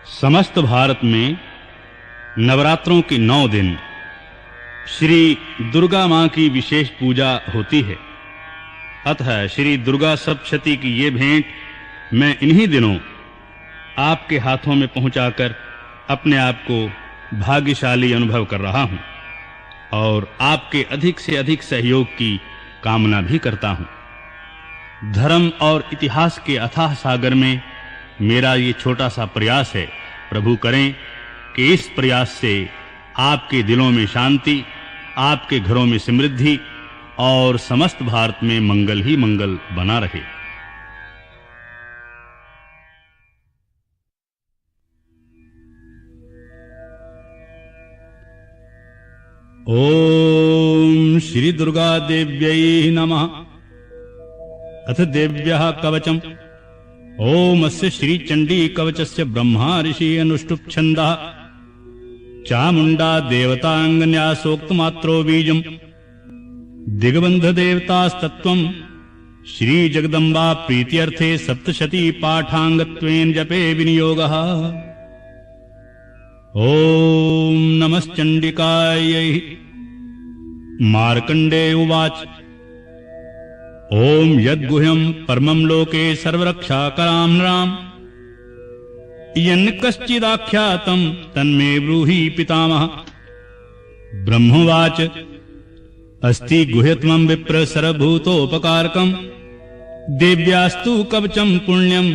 समस्त भारत में नवरात्रों के 9 दिन श्री दुर्गा मां की विशेष पूजा होती है। अतः श्री दुर्गा सप्तशती की ये भेंट मैं इन्हीं दिनों आपके हाथों में पहुंचाकर अपने आप को भाग्यशाली अनुभव कर रहा हूं और आपके अधिक से अधिक सहयोग की कामना भी करता हूं। धर्म और इतिहास के अथाह सागर में मेरा ये छोटा सा प्रयास है। प्रभु करें कि इस प्रयास से आपके दिलों में शांति, आपके घरों में समृद्धि और समस्त भारत में मंगल ही मंगल बना रहे। ओम श्री दुर्गा देव्यै नमः। अथ देव्यः कवचम्। ओम अस्य श्री चंडी कवचस्य ब्रह्मा ऋषि अनुष्टुप् छन्दः चामुंडा देवतांगन्यासोक्तमात्रो बीजम् दिग्बन्ध देवतास्तत्त्वम् श्री जगदम्बा प्रीत्यर्थे सप्तशती पाठांगत्वेन जपे विनियोगः। ओम नमश्चंडिकायै। मार्कंडेय उवाच। ओम यद्गुह्यं परमं लोके सर्वरक्षाकरां नृणाम् यन्कश्चिदाख्यातं तन्मे ब्रूहि पितामह। ब्रह्मवाच। अस्ति गुह्यतमं विप्र सर्वभूतोपकारकं देव्यास्तु कवचं पुण्यं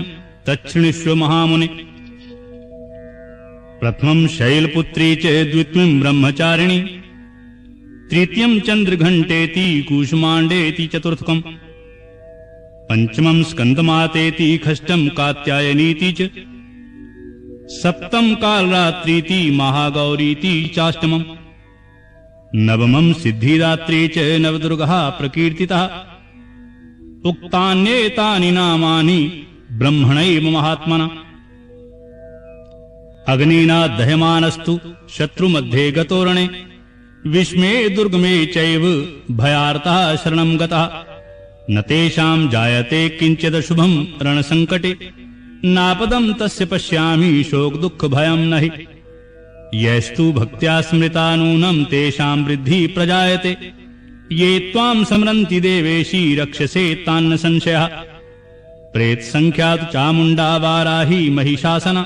तच्छृणुष्व महामुने। प्रथमं शैलपुत्री च द्वितीयं ब्रह्मचारिणी तृतीयं चंद्रघंटेति कूष्मांडेति चतुर्थकम् पंचमं स्कंदमातेति षष्ठं कात्यायनीति च सप्तम कालरात्रीति महागौरीति चाष्टमम् नवमं सिद्धिदात्री च नवदुर्गः प्रकीर्तितः। उक्तान्येतानि नामानि ब्रह्मणैव महात्मना। अग्निना दह्यमानस्तु शत्रुमध्ये गतोरणे विस्मे दुर्गमे चैव भयार्तः शरणं गतः न तेषां जायते किंचिदशुभं रणसंकटे नापदं तस्य पश्यामि शोक दुःख भयं नहि। यस्तु भक्त्या स्मृता नूनं तेषां वृद्धि प्रजायते ये त्वां स्मरन्ति देवेशी रक्षसे तान्न संशयः। प्रेत संख्या तु चामुंडा वाराही महिषासना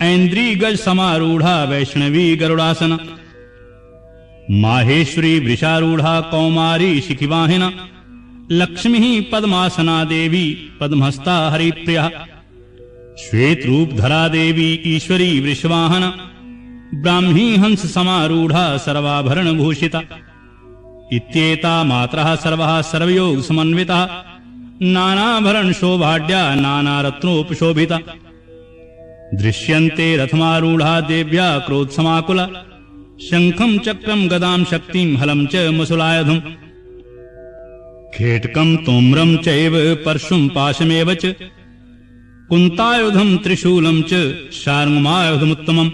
ऐन्द्री गज समारूढ़ा वैष्णवी गरुड़ासना माहेश्वरी वृषारूढ़ा कौमारी शिखिवाहिना लक्ष्मी पद्मासना देवी पद्महस्ता हरिप्रिया श्वेत रूप धरा देवी ईश्वरी वृषवाहना ब्राह्मी हंस समारूढ़ा सर्वाभरण भूषिता इत्येता मात्रः सर्वः सर्वयोग समन्विता नानाभरण शोभाढ्या नानारत्नोपशोभिता दृश्यन्ते रथमारूढ़ा देव्या क्रोध समाकुला शंखं चक्रं गदां शक्तिं हलं च मुसलायुधम् खेटकं तोम्रं चैव परशुं पाशमेव च कुन्तायुधं त्रिशूलं च शार्ङ्गमायुधमुत्तमम्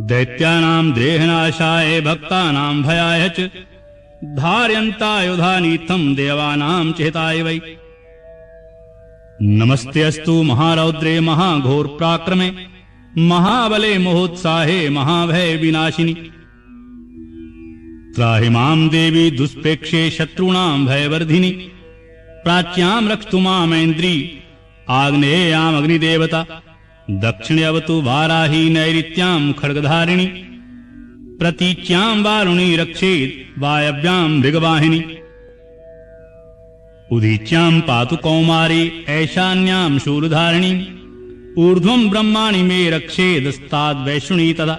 दैत्यानां देहनाशाय भक्तानां भयाय च धारयन्तायुधानीथं देवानां चेताय वै। नमस्ते अस्तु महारौद्रे महाघोर पराक्रमे महाबले महोत्साहे महाभय विनाशिनी त्राहि मां देवी दुष्प्रेक्षे शत्रूणां भयवर्धिनी प्राच्यां रक्षतु मामैन्द्री आग्नेयाम् अग्निदेवता दक्षिणे अवतु वाराही नैऋत्यां खड्गधारिणी प्रतीच्यां वारुणी रक्षेत् वायव्यां मृगवाहिनी उदीच्यां पातु कौमारी ऐशान्यां शूलधारिणी ऊर्ध्वं ब्रह्माणि मे रक्षेदस्ताद् वैष्णुनी तदा।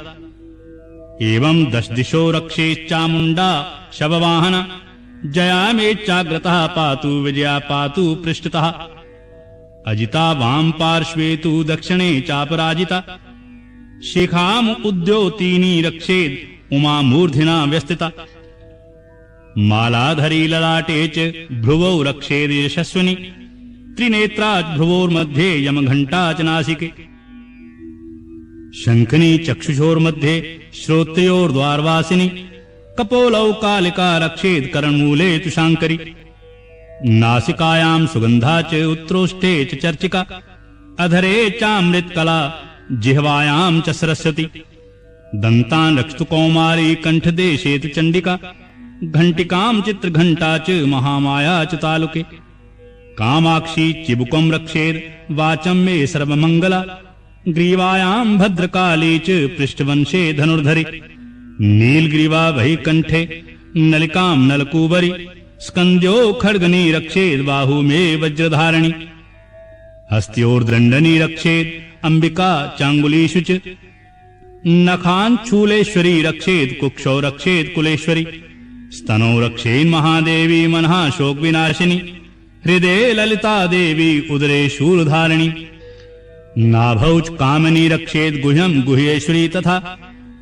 एवं दश दिशो रक्षेच्चामुंडा शववाहना जया मे चाग्रतः पातु विजया पातु पृष्ठतः अजिता वाम पार्श्वे तु दक्षिणे चापराजिता शिखाम् उद्योतीनि रक्षेद् उमा मूर्ध्ना व्यस्थिता मालाधरी ललाटे च भ्रुवौ रक्षेद् यशस्विनी त्रिनेत्रात् भ्रुवोर्मध्ये यमघंटा च नासिके शंखनी चक्षुषोर्मध्ये श्रोत्रयोर्द्वारवासिनी कपोलौ कालिका रक्षेत् करणमूले तु शांकरी नासिकायां सुगंधा च उत्तरोष्ठे च चर्चिका अधरे चामृत कला जिह्वायां च सरस्वती दन्तान् रक्षतु कौमारी कंठदेशे तु चंडिका घंटिकां चित्रघंटा च महामाया च तालुके कामाक्षी चिबुकं रक्षेत् वाचं मे सर्वमंगला ग्रीवायां भद्रकाली च पृष्ठवंशे धनुर्धरी नीलग्रीवा वही कंठे नलिकां नलकूबरी स्कंद्यो खड्गनी रक्षेत् बाहु मे वज्रधारिणी हस्त्योर्दण्डनी रक्षेत् अंबिका चांगुलीषु च नखान् शूलेश्वरी रक्षेत् कुक्षौ रक्षेत् कुलेश्वरी स्तनौ रक्षेन् महादेवी मनः शोक विनाशिनी हृदये ललिता देवी उदरे शूलधारिणी नाभौ च कामिनी रक्षेत् गुह्यं गुह्येश्वरी तथा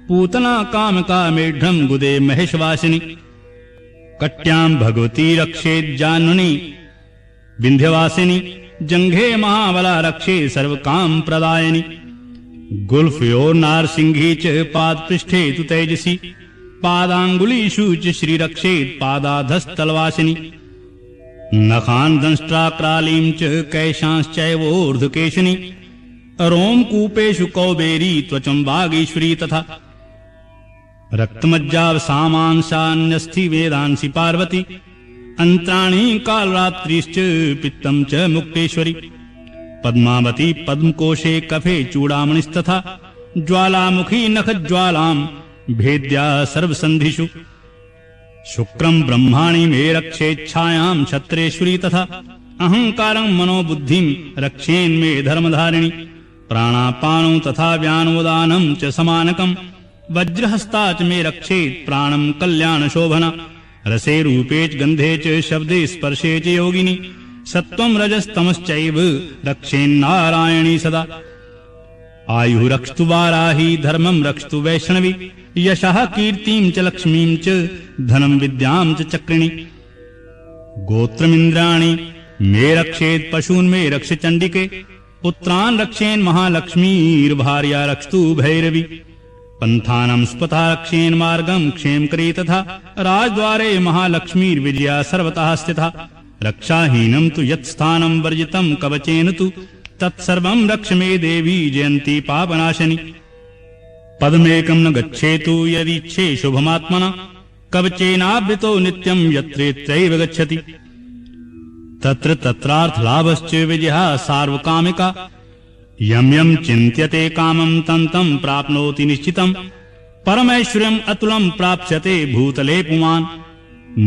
पूतना कामिका मेढ्रं गुदे महेशवासिनी कट्यां भगवती रक्षेत् जाह्नवी विंध्यवासिनी जंघे महाबला रक्षेत् सर्वकाम प्रदायिनी गुल्फयोर नारसिंही च पादपृष्ठे तु तेजसी पादांगुलीषु च श्री रक्षेत् पादाधस्तलवासिनी नखान् दंष्ट्राक्रालीं च कैशांश्चैवोर्ध्वकेशिनी रोमकूपेषु कौबेरी त्वचं वागीश्वरी तथा रक्तमज्जावसामांसान्यस्थि वेदांसि पार्वती अंत्राणि कालरात्रिश्च पित्तं च मुक्तेश्वरी पद्मावती पद्मकोशे कफे चूड़ामणिस्तथा ज्वालामुखी नखज्वालां भेद्या सर्वसन्धिषु शुक्रं ब्रह्माणि मे रक्षेच्छायां क्षत्रेश्वरी तथा अहंकारं मनोबुद्धिं रक्षेन्मे धर्मधारिणी प्राणापानौ तथा व्यानोदानं च समानकं वज्रहस्ता च मे रक्षेत् प्राणं कल्याणशोभना रसे रूपे च गन्धे च शब्दे स्पर्शे च योगिनी सत्त्वं रजस्तमश्चैव रक्षेन्नारायणी सदा आयुः रक्षतु वाराही धर्मं रक्षतु वैष्णवी यशः कीर्तिं च लक्ष्मीं च धनं विद्यां च चक्रिणी गोत्रमिन्द्राणि मे रक्षेत् पशून् मे रक्ष चण्डिके पुत्रान् रक्षेन् महालक्ष्मीर्भार्या रक्षतु भैरवी पंथानं स्पथा रक्षेन् मार्गं क्षेमकरी तथा राजद्वारे महालक्ष्मीर्विजया सर्वतः स्थिता रक्षाहीनं तु यत्स्थानं वर्जितं कवचेन तु तत्सर्वं रक्ष मे देवी जयन्ती पापनाशिनी पदमेकं न गच्छेतु यदीच्छे शुभमात्मना कवचेनावृतो नित्यं यत्रेत्यैव गच्छति तत्र तत्रार्थलाभश्च विजयः सार्वकामिका यं यं चिन्त्यते कामं तं तं प्राप्नोति निश्चितं परमैश्वर्यम् अतुलं प्राप्स्यते भूतले पुमान्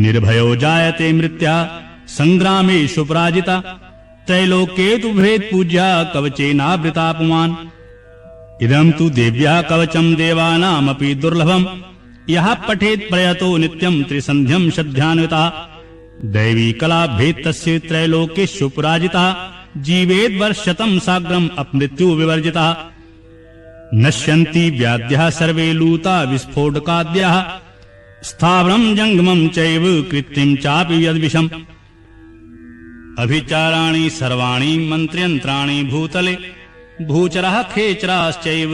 निर्भयो जायते मृत्या संग्रामेषु पराजिता त्रैलोक्ये तु भवेत् पूज्या कवचेनावृता पुमान् इदं तु देव्याः कवचं देवानामपि दुर्लभं यः पठेत् प्रयतो नित्यं त्रिसन्ध्यं श्रद्धान्वितः दैवी कला भेत्तस्य त्रैलोकेषु पराजितः जीवेद् वर्षशतं साग्रम् अपमृत्यु विवर्जितः नश्यन्ति व्याध्यः सर्वे लूता विस्फोटकाद्यः स्थावरं जङ्गमं चैव कृत्रिं चापि यद्विषम् अभिचाराणि सर्वाणि मन्त्रयन्त्राणि भूतले भूचरः खेचराश्चैव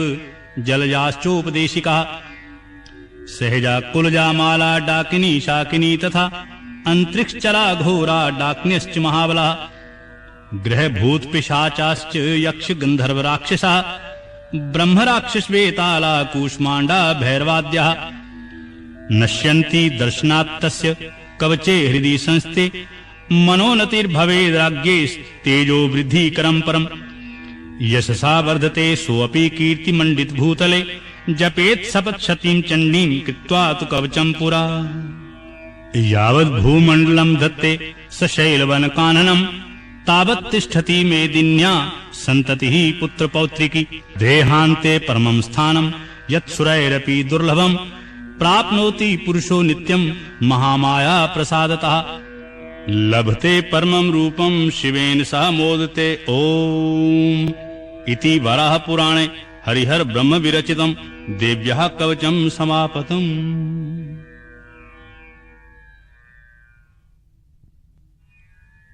जलजाश्चोपदेशिकाः सहजा कुलजा माला डाकिनी शाकिनी तथा अंतरिक्षचरा घोरा डाक्न्यश्च महाबला ग्रहभूत पिशाचाश्च यक्ष गंधर्व राक्षसा ब्रह्म राक्षस वेताला कूष्मांडा भैरवाद्याः नश्यन्ति दर्शनात्तस्य कवचे हृदि संस्थे मनोनतिर्भवेद्राज्ञे तेजो वृद्धिकरं परम् यशसा वर्धते सोऽपि कीर्तिमण्डित भूतले जपेत् सपत्शतीं चण्डीं कृत्वा तु कवचं पुरा यावद् भूमण्डलं धत्ते सशैलवनकाननं तावत् तिष्ठति मेदिन्या सन्ततिः पुत्रपौत्रिकी देहान्ते परमं स्थानं यत्सुरैरपि दुर्लभं प्राप्नोति पुरुषो नित्यं महामाया प्रसादतः लभते परमं रूपं शिवेन सह मोदते ओम इति वराह पुराणे हरिहर ब्रह्म विरचितं देव्याः कवचं समापतम्।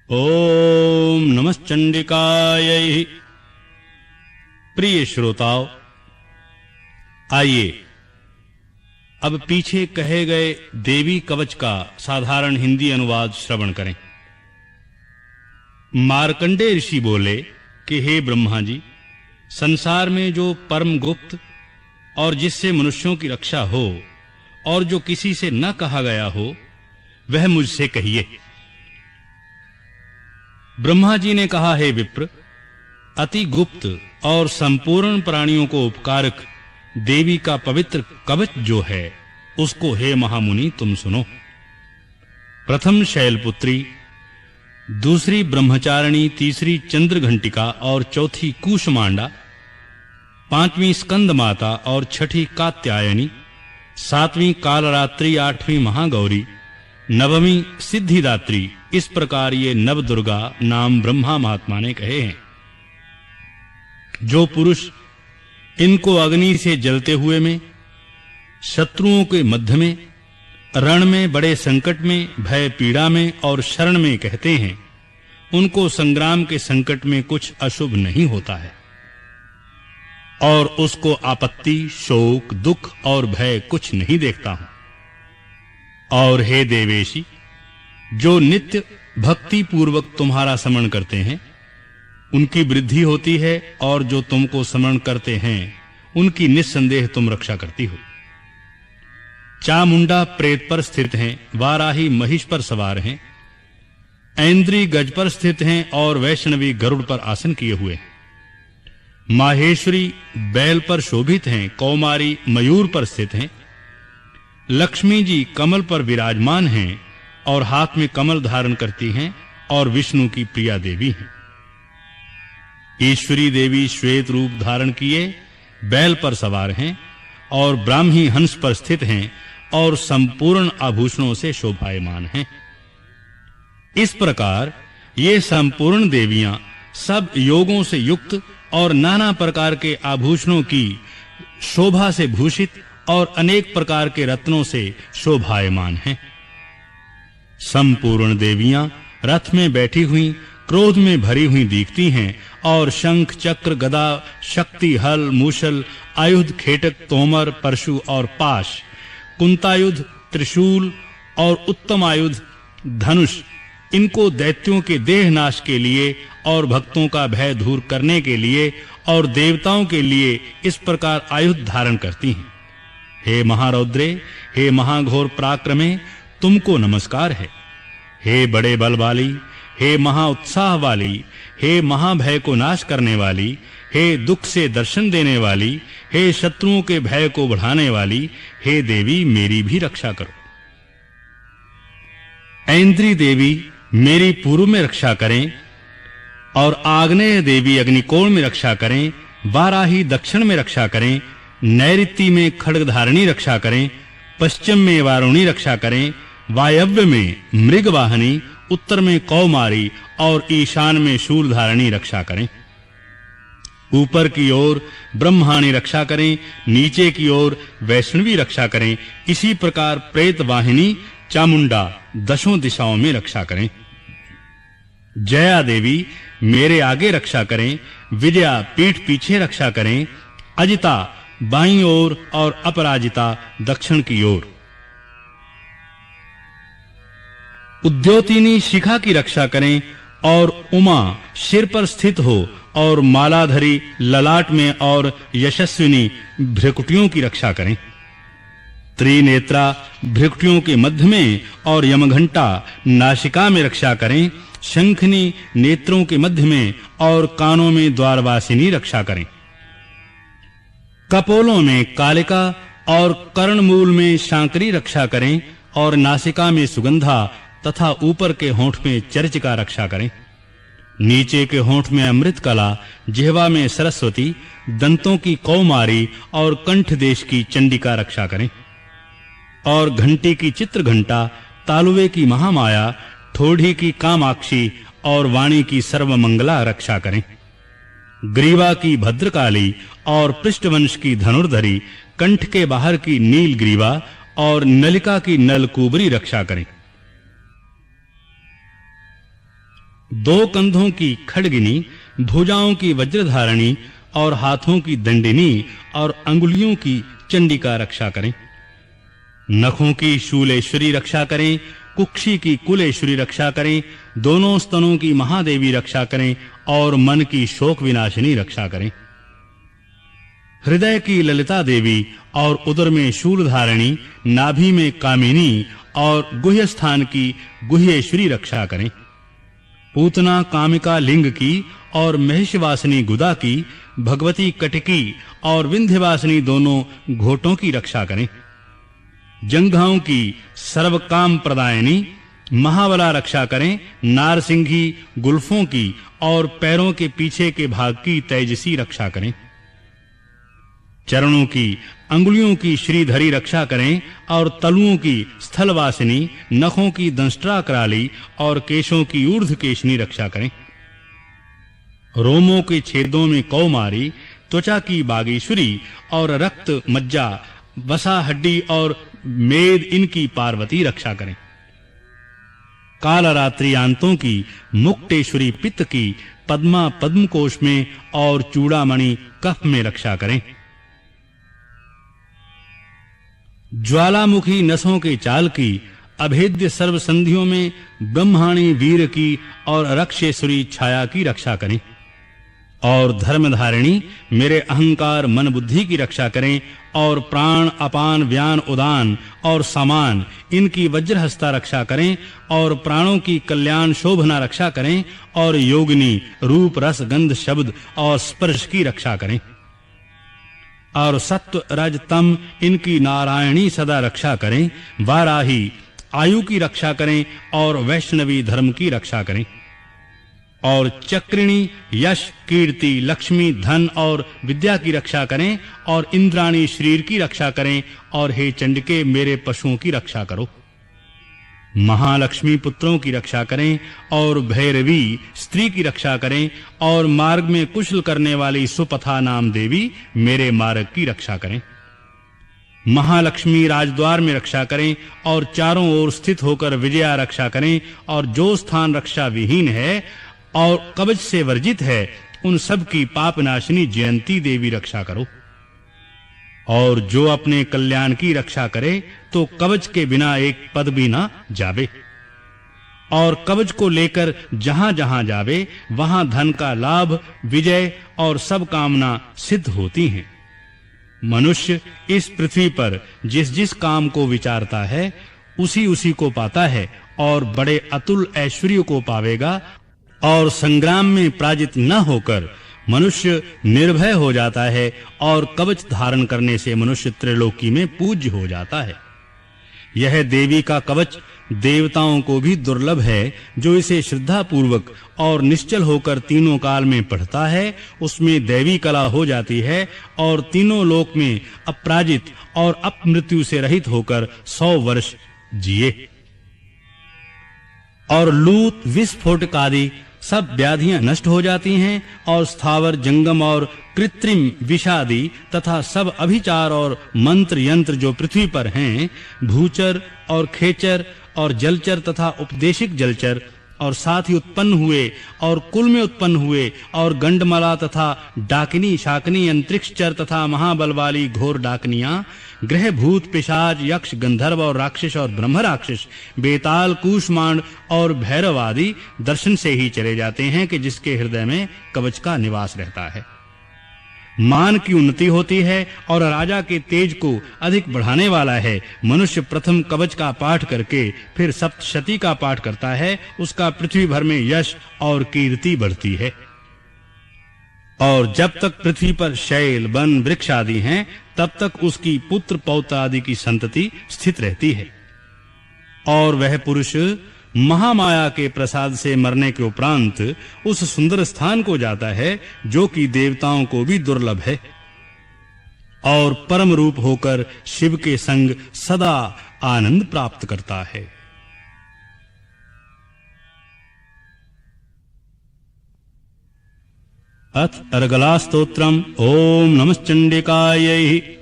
ओम नमश्चंडिकायै। प्रिय श्रोताओं, आइए अब पीछे कहे गए देवी कवच का साधारण हिंदी अनुवाद श्रवण करें। मार्कंडेय ऋषि बोले, कि हे ब्रह्मा जी, संसार में जो परम गुप्त और जिससे मनुष्यों की रक्षा हो और जो किसी से न कहा गया हो, वह मुझसे कहिए। ब्रह्मा जी ने कहा, हे विप्र, अति गुप्त और संपूर्ण प्राणियों को उपकारक देवी का पवित्र कवच जो है, उसको हे महामुनि तुम सुनो। प्रथम शैलपुत्री, दूसरी ब्रह्मचारिणी, तीसरी चंद्रघंटिका और चौथी कूष्मांडा, पांचवी स्कंद माता और छठी कात्यायनी, सातवीं कालरात्रि, आठवीं महागौरी, नववीं सिद्धिदात्री, इस प्रकार ये नव दुर्गा नाम ब्रह्मा महात्मा ने कहे हैं। जो पुरुष इनको अग्नि से जलते हुए में, शत्रुओं के मध्य में, रण में, बड़े संकट में, भय पीड़ा में और शरण में कहते हैं, उनको संग्राम के संकट में कुछ अशुभ नहीं होता है और उसको आपत्ति, शोक, दुख और भय कुछ नहीं देखता हूं। और हे देवेशी, जो नित्य भक्ति पूर्वक तुम्हारा स्मरण करते हैं, उनकी वृद्धि होती है और जो तुमको स्मरण करते हैं, उनकी निस्संदेह तुम रक्षा करती हो। चामुंडा प्रेत पर स्थित हैं, वाराही महिष पर सवार हैं, ऐन्द्री गज पर स्थित हैं और वैष्णवी गरुड़ पर आसन किए हुए हैं। माहेश्वरी बैल पर शोभित हैं, कौमारी मयूर पर स्थित हैं, लक्ष्मी जी कमल पर विराजमान हैं और हाथ में कमल धारण करती हैं और विष्णु की प्रिया देवी हैं। ईश्वरी देवी श्वेत रूप धारण किए बैल पर सवार हैं और ब्राह्मी हंस पर स्थित हैं और संपूर्ण आभूषणों से शोभायमान हैं। इस प्रकार ये संपूर्ण देवियां सब योगों से युक्त और नाना प्रकार के आभूषणों की शोभा से भूषित और अनेक प्रकार के रत्नों से शोभायमान हैं। संपूर्ण देवियां रथ में बैठी हुई क्रोध में भरी हुई दिखती हैं और शंख, चक्र, गदा, शक्ति, हल, मूषल, आयुध, खेटक, तोमर, परशु और पाश, कुंतायुध, त्रिशूल और उत्तम आयुध, धनुष, इनको दैत्यों के देह नाश के लिए और भक्तों का भय दूर करने के लिए और देवताओं के लिए इस प्रकार आयुध धारण करती हैं। हे महारौद्रे, हे महाघोर पराक्रमे, तुमको नमस्कार है। हे बड़े बल वाली, हे महा उत्साह वाली, हे महाभय को नाश करने वाली, हे दुख से दर्शन देने वाली, हे शत्रुओं के भय को बढ़ाने वाली, हे देवी मेरी भी रक्षा करो। ऐन्द्री देवी मेरी पूर्व में रक्षा करें और आग्नेय देवी अग्निकोण में रक्षा करें, वाराही दक्षिण में रक्षा करें, नैऋत्य में खड्गधारिणी रक्षा करें, पश्चिम में वारुणी रक्षा करें, वायव्य में मृगवाहिनी, उत्तर में कौमारी और ईशान में शूलधारिणी रक्षा करें। ऊपर की ओर ब्रह्माणी रक्षा करें, नीचे की ओर वैष्णवी रक्षा करें। इसी प्रकार प्रेत वाहिनी चामुंडा दशों दिशाओं में रक्षा करें। जया देवी मेरे आगे रक्षा करें, विजया पीठ पीछे रक्षा करें, अजिता बाईं ओर और अपराजिता दक्षिण की ओर। उद्योतिनी शिखा की रक्षा करें और उमा सिर पर स्थित हो और मालाधरी ललाट में और यशस्विनी भ्रिकुटियों की रक्षा करें। त्रिनेत्रा भ्रिकुटियों के मध्य में और यमघंटा नासिका में रक्षा करें। शंखनी नेत्रों के मध्य में और कानों में द्वारवासिनी रक्षा करें। कपोलों में कालिका और कर्णमूल में शांकरी रक्षा करें और नासिका में सुगंधा तथा ऊपर के होंठ में चर्चिका रक्षा करें। नीचे के होंठ में अमृत कला, जिह्वा में सरस्वती, दंतों की कौमारी और कंठ देश की चंडिका रक्षा करें। और घंटी की चित्र घंटा, तालुवे की महामाया, ठोड़ी की कामाक्षी और वाणी की सर्वमंगला रक्षा करें। ग्रीवा की भद्रकाली और पृष्ठवंश की धनुर्धरी, कंठ के बाहर की नील ग्रीवा और नलिका की नलकूबरी रक्षा करें। दो कंधों की खड्गिनी, भुजाओं की वज्रधारिणी और हाथों की दंडिनी और अंगुलियों की चंडिका रक्षा करें। नखों की शूलेश्वरी रक्षा करें, कुक्षी की कुलेश्वरी रक्षा करें, दोनों स्तनों की महादेवी रक्षा करें और मन की शोक विनाशिनी रक्षा करें। हृदय की ललिता देवी और उदर में शूलधारिणी, नाभि में कामिनी और गुह्य स्थान की गुह्येश्वरी रक्षा करें। पूतना कामिका लिंग की और महिषवासिनी गुदा की, भगवती कटिकी और विंध्यवासिनी दोनों घोटों की रक्षा करें। जंघाओं की सर्वकाम प्रदायिनी महाबला रक्षा करें। नारसिंही गुल्फों की और पैरों के पीछे के भाग की तेजसी रक्षा करें। चरणों की अंगुलियों की श्रीधरी रक्षा करें और तलुओं की स्थलवासिनी, नखों की दंष्ट्रा कराली और केशों की ऊर्ध्व केशनी रक्षा करें। रोमों के छेदों में कौमारी, त्वचा की बागेश्वरी और रक्त मज्जा, वसा हड्डी और मेद इनकी पार्वती रक्षा करें। कालरात्रि आंतों की मुक्तेश्वरी पित्त की पद्मा पद्मकोश में और चूड़ामणि कफ में रक्षा करें। ज्वालामुखी नसों के चाल की, अभेद्य सर्व संधियों में ब्रह्माणी वीर की और रक्षेश्वरी छाया की रक्षा करें। और धर्मधारिणी मेरे अहंकार मन बुद्धि की रक्षा करें और प्राण अपान व्यान उदान और समान इनकी वज्रहस्ता रक्षा करें और प्राणों की कल्याण शोभना रक्षा करें और योगिनी रूप रस गंध शब्द और स्पर्श की रक्षा करें और सत्व रज तम इनकी नारायणी सदा रक्षा करें। वाराही आयु की रक्षा करें और वैष्णवी धर्म की रक्षा करें और चक्रिणी यश कीर्ति लक्ष्मी धन और विद्या की रक्षा करें और इंद्राणी शरीर की रक्षा करें और हे चंडिके मेरे पशुओं की रक्षा करो। महालक्ष्मी पुत्रों की रक्षा करें और भैरवी स्त्री की रक्षा करें और मार्ग में कुशल करने वाली सुपथा नाम देवी मेरे मार्ग की रक्षा करें। महालक्ष्मी राजद्वार में रक्षा करें और चारों ओर स्थित होकर विजया रक्षा करें और जो स्थान रक्षा विहीन है और कवच से वर्जित है उन सब की पापनाशिनी जयंती देवी रक्षा करो। और जो अपने कल्याण की रक्षा करे तो कवच के बिना एक पद भी ना जावे और कवच को लेकर जहां-जहां जावे वहां धन का लाभ विजय और सब कामना सिद्ध होती हैं। मनुष्य इस पृथ्वी पर जिस-जिस काम को विचारता है उसी को पाता है और बड़े अतुल ऐश्वर्य को पावेगा और संग्राम में पराजित न होकर मनुष्य निर्भय हो जाता है और कवच धारण करने से मनुष्य त्रिलोकी में पूज्य हो जाता है। यह देवी का कवच देवताओं को भी दुर्लभ है। जो इसे श्रद्धा पूर्वक और निश्चल होकर तीनों काल में पढ़ता है उसमें दैवी कला हो जाती है और तीनों लोक में अपराजित और अपमृत्यु से रहित होकर 100 वर्ष जिए। और लूट विस्फोटक आदि सब व्याधियां नष्ट हो जाती हैं और स्थावर जंगम और कृत्रिम विषादी तथा सब अभिचार और मंत्र यंत्र जो पृथ्वी पर हैं, भूचर और खेचर और जलचर तथा उपदेशिक जलचर और साथ ही उत्पन्न हुए और कुल में उत्पन्न हुए और गंडमाला तथा डाकिनी शाकिनी अंतरिक्षचर तथा महाबल वाली घोर डाकनियां, ग्रह भूत पिशाच यक्ष गंधर्व और राक्षस और ब्रह्म राक्षस, बेताल कूष्मांड और भैरव आदि दर्शन से ही चले जाते हैं कि जिसके हृदय में कवच का निवास रहता है। मान की उन्नति होती है और राजा के तेज को अधिक बढ़ाने वाला है। मनुष्य प्रथम कवच का पाठ करके फिर सप्तशती का पाठ करता है, उसका पृथ्वी भर में यश और कीर्ति बढ़ती है। और जब तक पृथ्वी पर शैल वन वृक्ष आदि हैं तब तक उसकी पुत्र पौत्र आदि की संतति स्थित रहती है। और वह पुरुष महामाया के प्रसाद से मरने के उपरांत उस सुंदर स्थान को जाता है जो कि देवताओं को भी दुर्लभ है और परम रूप होकर शिव के संग सदा आनंद प्राप्त करता है। अथ अर्गला स्तोत्रम। ओम नमश्चंडिकायै।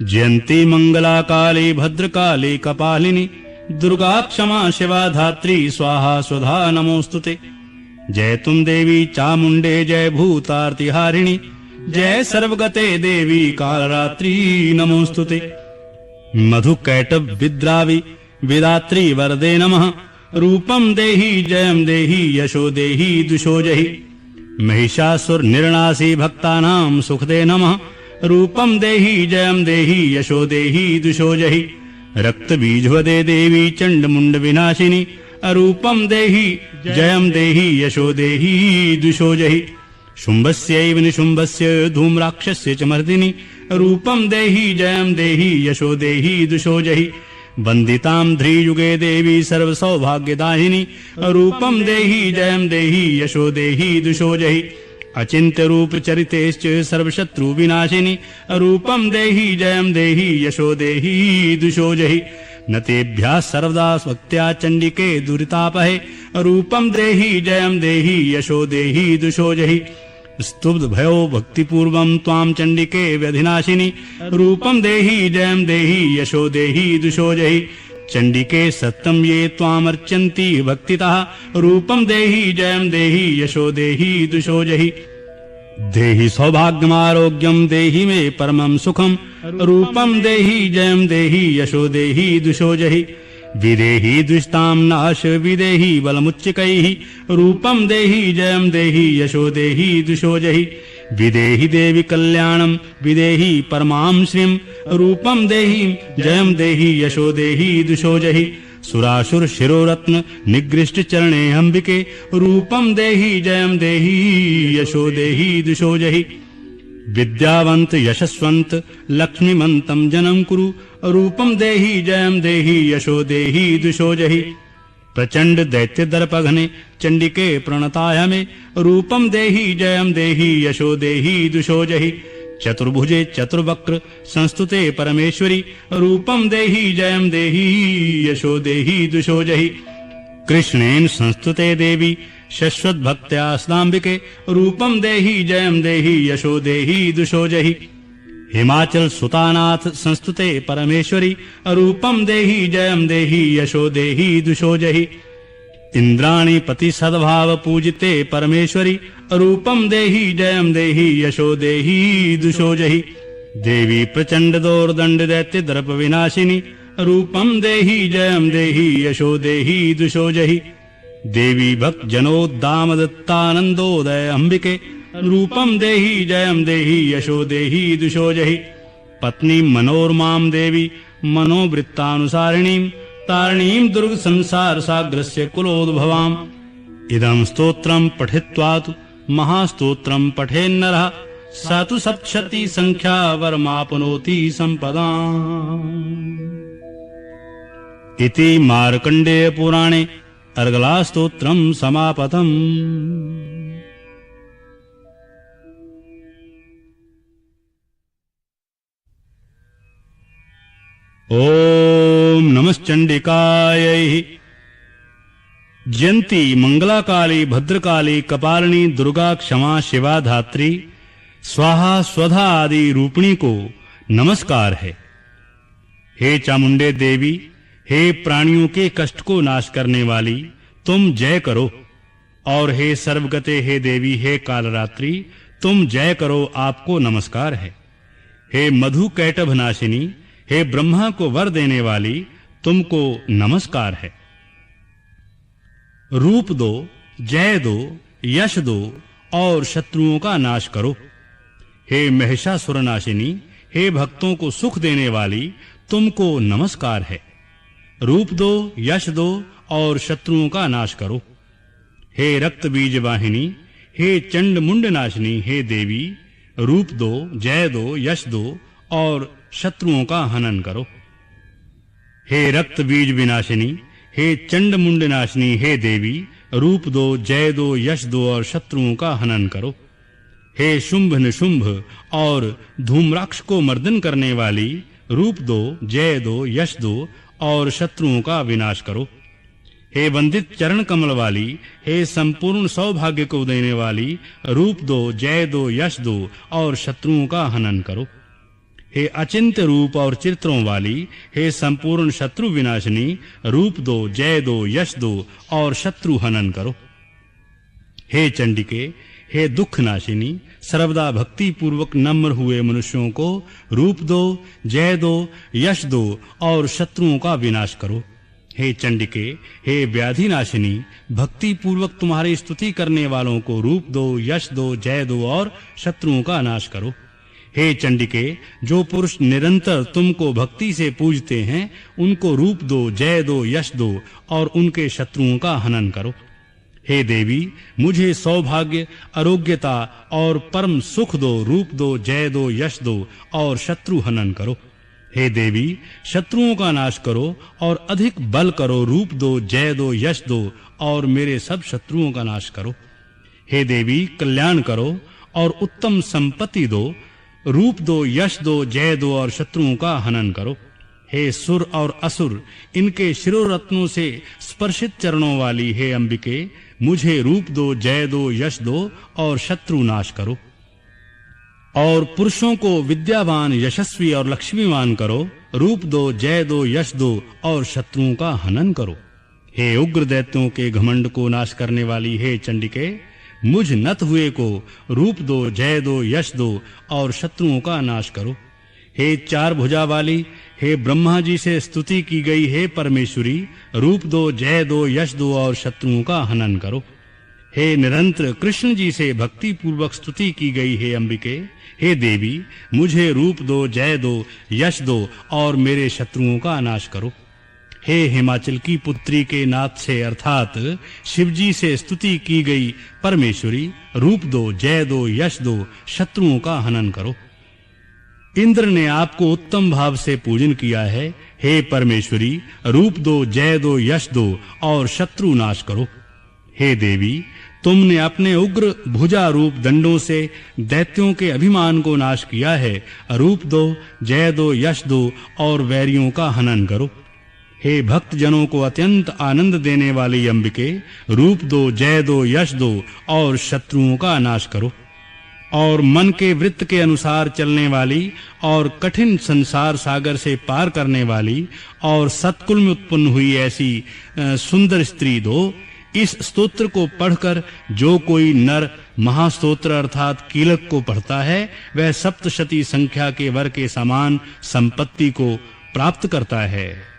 जयंती मंगला काली भद्रकाली कपालिनी दुर्गा क्षमा शिवा धात्री स्वाहा स्वधा नमोस्तुते। जय तुम देवी चामुंडे जय भूतार्तिहारिणी जय सर्वगते देवी कालरात्रि नमोस्तुते। मधु कैटभ विद्रावी विदात्री वरदे नमः। रूपम देहि जयम देहि यशो देहि दुशो जहि। महिषासुर निर्णासी भक्तानां सुखदे नमः। रूपम देहि जयम देहि यशो देहि दुशो जहि। रक्त बीजवदे देवी चंड मुंड विनाशिनी। रूपम देहि जयम देहि यशो देहि दुशो जहि। शुंभस्यैव निशुंभस्य धूम्राक्षस्य च मर्दिनी। रूपम देहि जयम देहि यशो देहि दुशो जहि। वंदितां ध्रियुगे देवी सर्व सौभाग्यदायिनी। रूपम देहि जयम देहि यशो देहि दुशो जहि। अचिंत्य रूप चरितेश्च सर्वशत्रु विनाशिनी। रूपम देहि जयम देहि यशो देहि दुशो जहि। न तेभ्यः सर्वदा स्वक्त्या चंडिके दुरितापहे। रूपम देहि जयम देहि यशो देहि दुशो जहि। स्तुब्ध भयो भक्तिपूर्वं त्वां चंडिके व्यधिनाशिनी। रूपम देहि जयम देहि यशो देहि दुशो जहि। चंडिके सत्यं ये त्वामर्चन्ति भक्तितः। रूपम देहि जयम देहि यशो देहि दुशो जहि। देहि सौभाग्यमारोग्यं देहि मे परमं सुखं। रूपम देहि जयम देहि यशो देहि दुशो जहि। विदेहि दुष्टां नाश विदेहि बलमुच्चिकैः। रूपम देहि जयम देहि यशो देहि दुशो जहि। विदेहि देवी कल्याणं विदेहि परमां श्रियं। रूपम देहि जयम देहि यशो देहि दुशो जहि। सुरासुर शिरोरत्न निगृष्ट चरणे अंबिके। रूपम देहि जयम देहि यशो देहि दुशो जहि। विद्यावंत यशस्वंत लक्ष्मीमंतं जनम कुरु। रूपम देहि जयम देहि यशो देहि दुशो जहि। प्रचंड दैत्य दर्पघ्ने चंडिके प्रणताय मे। रूपम देहि जयम देहि यशो देहि दुशो जहि। चतुर्भुजे चतुर्वक्र संस्तुते परमेश्वरी। रूपम देहि जयम देहि यशो देहि दुशो जहि। कृष्णेन संस्तुते देवी शश्वत भक्त्या सदाम्बिके। रूपम देहि जयम देहि यशो देहि दुशो जहि। हिमाचल सुतानाथ संस्तुते परमेश्वरी। रूपम देहि जयम देहि यशो देहि दुशो जहि। इंद्राणी पति सद्भाव पूजिते परमेश्वरी। रूपम देहि जयम देहि यशो देहि दुशो जहि। देवी प्रचंड दोर्दंड दैत्य दर्प विनाशिनी। रूपम देहि जयम देहि यशो देहि दुशो जहि। देवी भक्त जनोद्दाम दत्तानंदोदय अंबिके। रूपम देहि जयम देहि यशो देहि दुशो जहि। पत्नी मनोरमां देवी मनोवृत्तानुसारिणीं। तारिणीं दुर्ग संसार साग्रस्य कुलोद्भवाम्। इदं स्तोत्रं पठित्वा तु महास्तोत्रं पठेन्नरः। स तु सप्तशती संख्या वरमाप्नोति संपदाम्। इति मार्कण्डेय पुराणे अर्गलास्तोत्रं समापतम्। ओम नमश्चंडिकायै। जयंती मंगलाकाली भद्रकाली कपालिनी दुर्गा क्षमा शिवा धात्री स्वाहा स्वधा आदि रूपिणी को नमस्कार है। हे चामुंडे देवी, हे प्राणियों के कष्ट को नाश करने वाली, तुम जय करो। और हे सर्वगते हे देवी, हे कालरात्रि, तुम जय करो, आपको नमस्कार है। हे मधु कैटभ नाशिनी, हे ब्रह्मा को वर देने वाली, तुमको नमस्कार है। रूप दो, जय दो, यश दो और शत्रुओं का नाश करो। हे महिषासुर नाशिनी, हे भक्तों को सुख देने वाली, तुमको नमस्कार है। रूप दो, यश दो और शत्रुओं का नाश करो। हे रक्त बीज वाहिनी, हे चंड मुंड नाशिनी, हे देवी, रूप दो, जय दो, यश दो और शत्रुओं का हनन करो। हे रक्त बीज विनाशिनी, हे चंड मुंड नाशिनी, हे देवी, रूप दो, जय दो, यश दो और शत्रुओं का हनन करो। हे शुंभ निशुंभ और धूम्राक्ष को मर्दन करने वाली, रूप दो, जय दो, यश दो और शत्रुओं का विनाश करो। हे वंदित चरण कमल वाली, हे संपूर्ण सौभाग्य को देने वाली, रूप दो, जय दो, यश दो और शत्रुओं का हनन करो। हे अचिंत्य रूप और चित्रों वाली, हे संपूर्ण शत्रु विनाशिनी, रूप दो, जय दो, यश दो और शत्रु हनन करो। हे चंडिके, हे दुख नाशिनी, सर्वदा भक्ति पूर्वक नम्र हुए मनुष्यों को रूप दो, जय दो, यश दो और शत्रुओं का विनाश करो। हे चंडिके, हे व्याधि नाशिनी, भक्ति पूर्वक तुम्हारी स्तुति करने वालों को रूप दो, यश दो, जय दो और शत्रुओं का नाश करो। हे चंडिके, जो पुरुष निरंतर तुमको भक्ति से पूजते हैं, उनको रूप दो, जय दो, यश दो और उनके शत्रुओं का हनन करो। हे देवी, मुझे सौभाग्य, आरोग्यता और परम सुख दो, रूप दो, जय दो, यश दो और शत्रु हनन करो। हे देवी, शत्रुओं का नाश करो और अधिक बल करो, रूप दो, जय दो, यश दो और मेरे सब शत्रुओं का नाश करो। हे देवी, कल्याण करो और उत्तम संपत्ति दो, रूप दो, यश दो, जय दो और शत्रुओं का हनन करो। हे सुर और असुर, इनके शिरोरत्नों से स्पर्शित चरणों वाली हे अंबिके, मुझे रूप दो, जय दो, यश दो और शत्रु नाश करो। और पुरुषों को विद्यावान, यशस्वी और लक्ष्मीवान करो, रूप दो, जय दो, यश दो और शत्रुओं का हनन करो। हे उग्र दैत्यों के घमंड को नाश करने वाली हे चंडिके, मुझ नत हुए को रूप दो, जय दो, यश दो और शत्रुओं का नाश करो। हे चार भुजा वाली, हे ब्रह्मा जी से स्तुति की गई हे परमेश्वरी, रूप दो, जय दो, यश दो और शत्रुओं का हनन करो। हे निरंतर कृष्ण जी से भक्ति पूर्वक स्तुति की गई हे अंबिके, हे देवी, मुझे रूप दो, जय दो, यश दो और मेरे शत्रुओं का नाश करो। हे हिमाचल की पुत्री के नाथ से अर्थात शिवजी से स्तुति की गई परमेश्वरी, रूप दो, जय दो, यश दो, शत्रुओं का हनन करो। इंद्र ने आपको उत्तम भाव से पूजन किया है। हे परमेश्वरी, रूप दो, जय दो, यश दो और शत्रु नाश करो। हे देवी, तुमने अपने उग्र भुजा रूप दंडों से दैत्यों के अभिमान को नाश किया है। रूप दो, जय दो, यश दो और वैरियों का हनन करो। हे भक्त जनों को अत्यंत आनंद देने वाली अंबिके, रूप दो, जय दो, यश दो और शत्रुओं का नाश करो। और मन के वृत्त के अनुसार चलने वाली और कठिन संसार सागर से पार करने वाली और सत्कुल में उत्पन्न हुई ऐसी सुंदर स्त्री दो। इस स्तोत्र को पढ़कर जो कोई नर महास्तोत्र अर्थात कीलक को पढ़ता है, वह सप्तशती संख्या के वर के समान संपत्ति को प्राप्त करता है।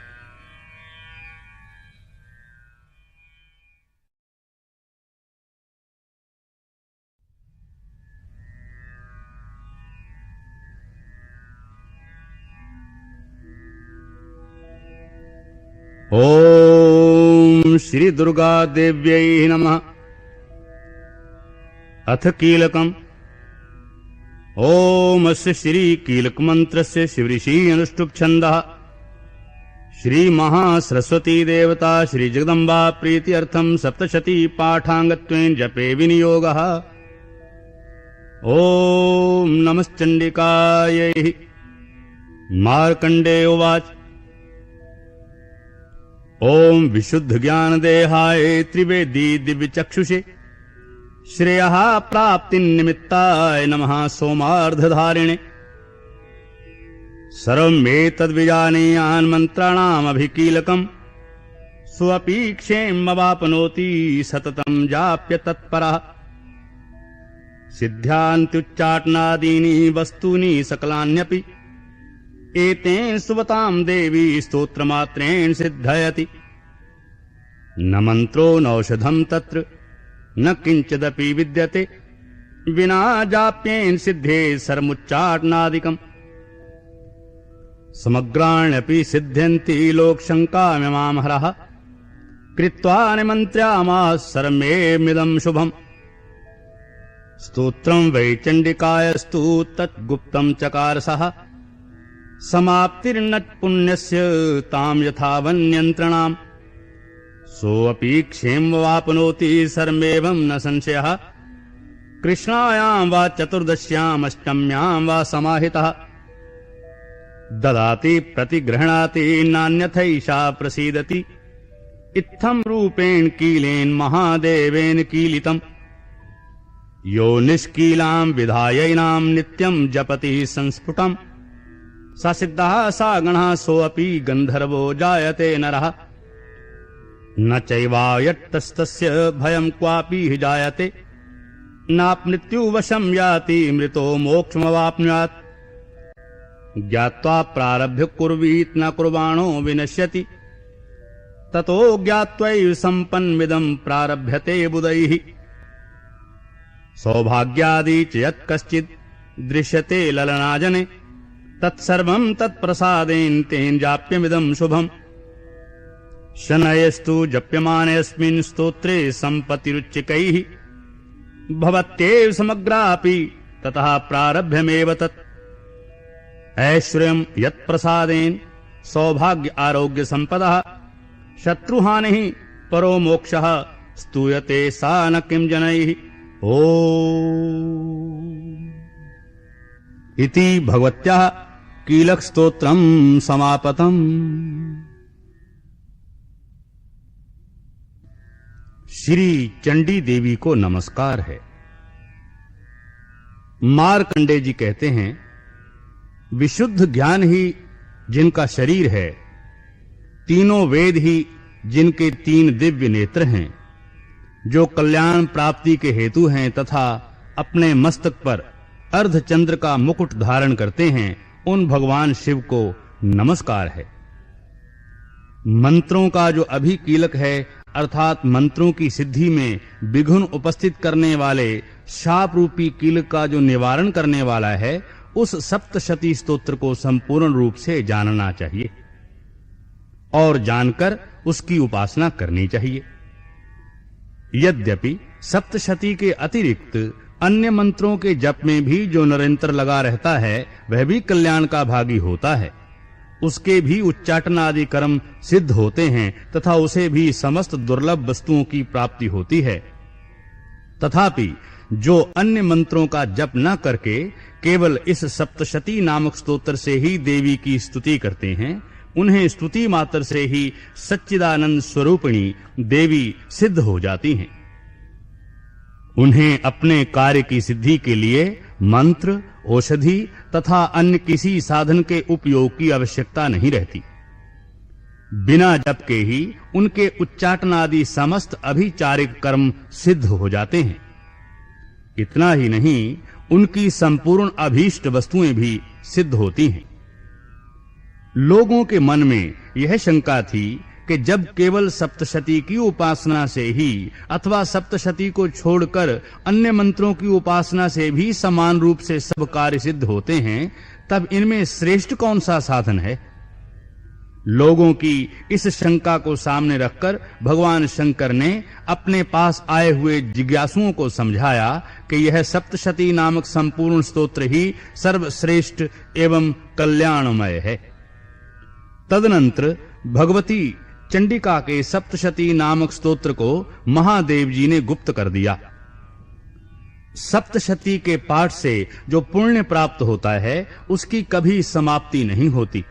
ओम श्री दुर्गा देव्यै नमः। अथ कीलकम्। ओम अस्य श्री कीलक मंत्रस्य शिवऋषि अनुष्टुप् छन्दः। श्री महासरस्वती देवता श्री जगदम्बा प्रीत्यर्थं सप्तशती पाठाङ्गत्वेन जपे विनियोगः। ओम नमश्चण्डिकायै। मार्कण्डेय उवाच। ओम विशुद्ध ज्ञान देहाय त्रिवेदी दिव्य चक्षुषे श्रेयः प्राप्ति निमित्ताय नमः सोमार्धधारिणे। सर्वमेतद्विजानीयान् मंत्राणाम् अभिकीलकम् स्वपि क्षेमवाप्नोति सततं जाप्य तत्परः। सिद्ध्यान्त्युच्चाटनादीनि वस्तूनि सकलान्यपि एतेन सुवतां देवी स्तोत्रमात्रेण सिद्धयति। न मंत्रो नौषधं तत्र न किंचिदपि विद्यते विना जाप्येन सिद्धे सर्वमुच्चाटनादिकम्। समग्राण्यपि सिद्ध्यन्ति लोकशङ्कामिमां हरः कृत्वा निमन्त्र्यामाः सर्वमेमिदं शुभम्। स्तोत्रं वै चण्डिकायस्तु तद्गुप्तं चकारसः समाप्तिर्न पुण्यस्य तां यथावन्यन्त्रणाम्। सोऽपि क्षेमवाप्नोति सर्वमेवं न संशयः कृष्णायां वा चतुर्दश्याम् अष्टम्यां वा समाहितः। ददाति प्रतिगृह्णाति नान्यथैषा प्रसीदति इत्थं रूपेण कीलेन महादेवेन कीलितम्। यो निष्कीलां विधायैनां नित्यं जपति संस्फुटम् सा सिद्धः सा गणः सोऽपि गन्धर्वो जायते नरः। न चैवायत्तस्तस्य भयं क्वापि हि जायते नाप्मृत्युवशं याति मृतो मोक्षमवाप्नुयात्। ज्ञात्वा प्रारभ्य कुर्वीत न कुर्वाणो विनश्यति ततो ज्ञात्वैव सम्पन्नमिदं प्रारभ्यते बुधैः सौभाग्यादि च यत्कश्चित् दृश्यते ललनाजने तत्सर्वं तत्प्रसादेन तेन जाप्यमिदं शुभम् शनयस्तु जप्यमानेऽस्मिन् स्तोत्रे सम्पत्तिरुच्चिकैः भवत्येव समग्रापि ततः प्रारभ्यमेव तत् ऐश्वर्यं यत्प्रसादेन सौभाग्य आरोग्य संपदः शत्रुहानिः परो मोक्षः स्तूयते सा न किं जनैः इति भगवत्याः कीलक स्तोत्रं समापतम्। श्री चंडी देवी को नमस्कार है। मार्कंडेय जी कहते हैं, विशुद्ध ज्ञान ही जिनका शरीर है, तीनों वेद ही जिनके तीन दिव्य नेत्र हैं, जो कल्याण प्राप्ति के हेतु हैं तथा अपने मस्तक पर अर्धचंद्र का मुकुट धारण करते हैं, उन भगवान शिव को नमस्कार है। मंत्रों का जो अभिकीलक है, अर्थात मंत्रों की सिद्धि में विघ्न उपस्थित करने वाले शाप रूपी कीलक का जो निवारण करने वाला है, उस सप्तशती स्तोत्र को संपूर्ण रूप से जानना चाहिए और जानकर उसकी उपासना करनी चाहिए। यद्यपि सप्तशती के अतिरिक्त अन्य मंत्रों के जप में भी जो निरंतर लगा रहता है, वह भी कल्याण का भागी होता है। उसके भी उच्चाटन आदि कर्म सिद्ध होते हैं तथा उसे भी समस्त दुर्लभ वस्तुओं की प्राप्ति होती है। तथापि जो अन्य मंत्रों का जप न करके केवल इस सप्तशती नामक स्तोत्र से ही देवी की स्तुति करते हैं, उन्हें स्तुति मात्र से ही सच्चिदानंद स्वरूपिणी देवी सिद्ध हो जाती हैं। उन्हें अपने कार्य की सिद्धि के लिए मंत्र, औषधि तथा अन्य किसी साधन के उपयोग की आवश्यकता नहीं रहती। बिना जप के ही उनके उच्चाटन आदि समस्त अभिचारिक कर्म सिद्ध हो जाते हैं। इतना ही नहीं, उनकी संपूर्ण अभीष्ट वस्तुएं भी सिद्ध होती हैं। लोगों के मन में यह शंका थी कि जब केवल सप्तशती की उपासना से ही अथवा सप्तशती को छोड़कर अन्य मंत्रों की उपासना से भी समान रूप से सब कार्य सिद्ध होते हैं, तब इनमें श्रेष्ठ कौन सा साधन है? लोगों की इस शंका को सामने रखकर भगवान शंकर ने अपने पास आए हुए जिज्ञासुओं को समझाया कि यह सप्तशती नामक संपूर्ण स्तोत्र ही सर्वश्रेष्ठ एवं कल्याणमय है। तदनंतर भगवती चंडिका के सप्तशती नामक स्तोत्र को महादेव जी ने गुप्त कर दिया। सप्तशती के पाठ से जो पुण्य प्राप्त होता है, उसकी कभी समाप्ति नहीं होती,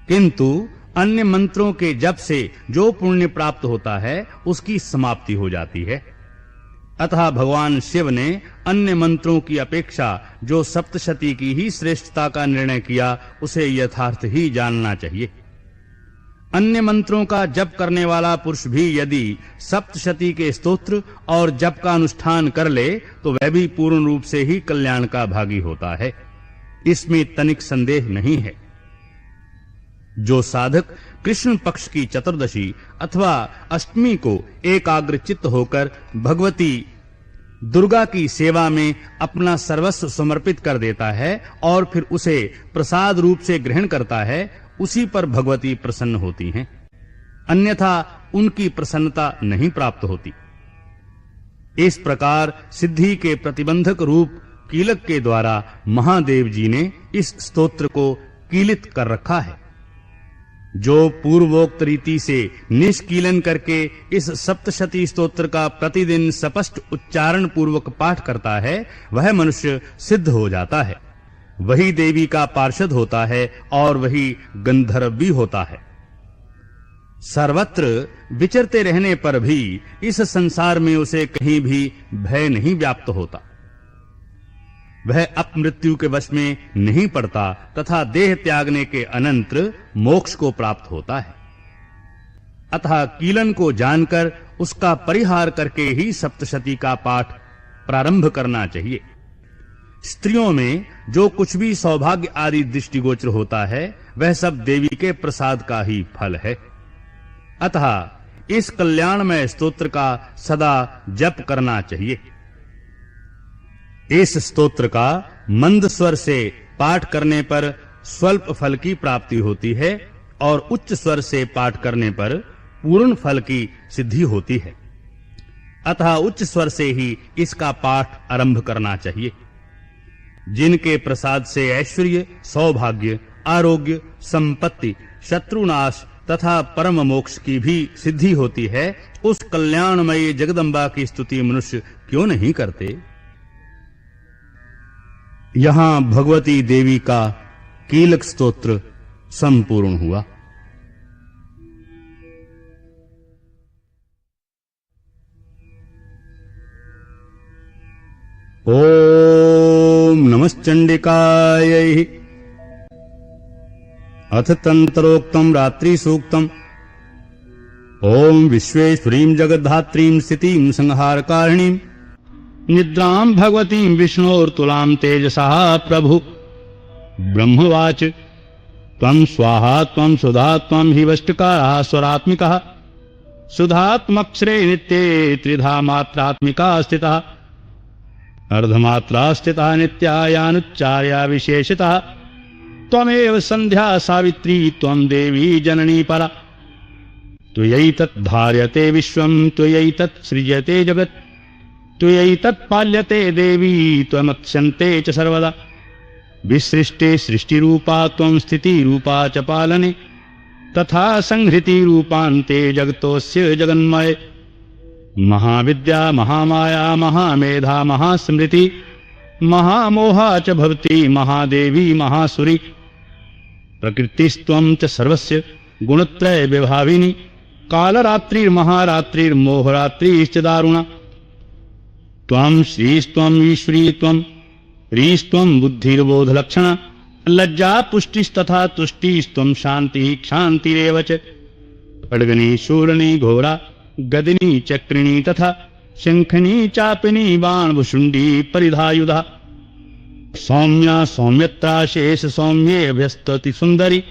किंतु अन्य मंत्रों के जप से जो पुण्य प्राप्त होता है, उसकी समाप्ति हो जाती है। अतः भगवान शिव ने अन्य मंत्रों की अपेक्षा जो सप्तशती की ही श्रेष्ठता का निर्णय किया, उसे यथार्थ ही जानना चाहिए। अन्य मंत्रों का जप करने वाला पुरुष भी यदि सप्तशती के स्तोत्र और जप का अनुष्ठान कर ले, तो वह भी पूर्ण रूप से ही कल्याण का भागी होता है। इसमें तनिक संदेह नहीं है। जो साधक कृष्ण पक्ष की चतुर्दशी अथवा अष्टमी को एकाग्रचित्त होकर भगवती दुर्गा की सेवा में अपना सर्वस्व समर्पित कर देता है और फिर उसे प्रसाद रूप से ग्रहण करता है, उसी पर भगवती प्रसन्न होती हैं। अन्यथा उनकी प्रसन्नता नहीं प्राप्त होती। इस प्रकार सिद्धि के प्रतिबंधक रूप कीलक के द्वारा महादेव जी ने इस स्तोत्र को कीलित कर रखा है। जो पूर्वोक्त रीति से निष्कीलन करके इस सप्तशती स्तोत्र का प्रतिदिन स्पष्ट उच्चारण पूर्वक पाठ करता है, वह मनुष्य सिद्ध हो जाता है। वही देवी का पार्षद होता है और वही गंधर्व भी होता है। सर्वत्र विचरते रहने पर भी इस संसार में उसे कहीं भी भय नहीं व्याप्त होता। वह अपमृत्यु के वश में नहीं पड़ता तथा देह त्यागने के अनंतर मोक्ष को प्राप्त होता है। अतः कीलन को जानकर उसका परिहार करके ही सप्तशती का पाठ प्रारंभ करना चाहिए। स्त्रियों में जो कुछ भी सौभाग्य आदि दृष्टिगोचर होता है, वह सब देवी के प्रसाद का ही फल है। अतः इस कल्याणमय स्तोत्र का सदा जप करना चाहिए। इस स्तोत्र का मंद स्वर से पाठ करने पर स्वल्प फल की प्राप्ति होती है और उच्च स्वर से पाठ करने पर पूर्ण फल की सिद्धि होती है। अतः उच्च स्वर से ही इसका पाठ आरंभ करना चाहिए। जिनके प्रसाद से ऐश्वर्य, सौभाग्य, आरोग्य, संपत्ति, शत्रुनाश तथा परम मोक्ष की भी सिद्धि होती है, उस कल्याणमयी जगदम्बा की स्तुति मनुष्य क्यों नहीं करते। यहां भगवती देवी का कीलक स्तोत्र संपूर्ण हुआ। ओम नमश्चंडिकायै। अथ तंत्रोक्तम रात्रि सूक्तम। ओम विश्वेश्वरीं जगद्धात्रीं स्थितिं संहारकारिणीं निद्रां भगवतीं विष्णोर्तुलां तेजसा प्रभु। ब्रह्मवाच त्वं स्वाहा त्वं सुधा त्वं हि वष्टकारः स्वरात्मिकः। सुधात्मक्षरे नित्ये त्रिधा मात्रात्मिका स्थितः। अर्धमात्रा स्थितः नित्यायानुच्चार्या विशेषतः। त्वमेव संध्या सावित्री त्वं देवी जननी परा। त्वयैतत् धार्यते विश्वं त्वयैतत् सृज्यते जगत्। त्वयैतत् पाल्यते देवी त्वमक्षन्ते च सर्वदा। विसृष्टे सृष्टिरूपा त्वं स्थितिरूपा च पालने। तथा संहृतिरूपान्ते जगतोऽस्य जगन्मये। महाविद्या महामाया महामेधा महास्मृति महामोहा च भवति महादेवी महासुरी। प्रकृतिस्त्वं च सर्वस्य गुणत्रय विभाविनी। कालरात्रिर्महारात्रिर्मोहरात्रिश्च दारुणा। त्वं श्रीस्त्वं ईश्वरी त्वं ह्रीस्त्वं बुद्धिर्बोधलक्षणा। लज्जा पुष्टिस्तथा तुष्टिस्त्वं शान्तिः क्षान्तिरेव च। खड्गनी शूलनी घोरा गदिनी चक्रिणी तथा शंखनी चापिनी बाणभुषुंडी परिधायुधा। सौम्या सौम्यत्रा शेष सौम्येभ्यस्तति सुंदरी।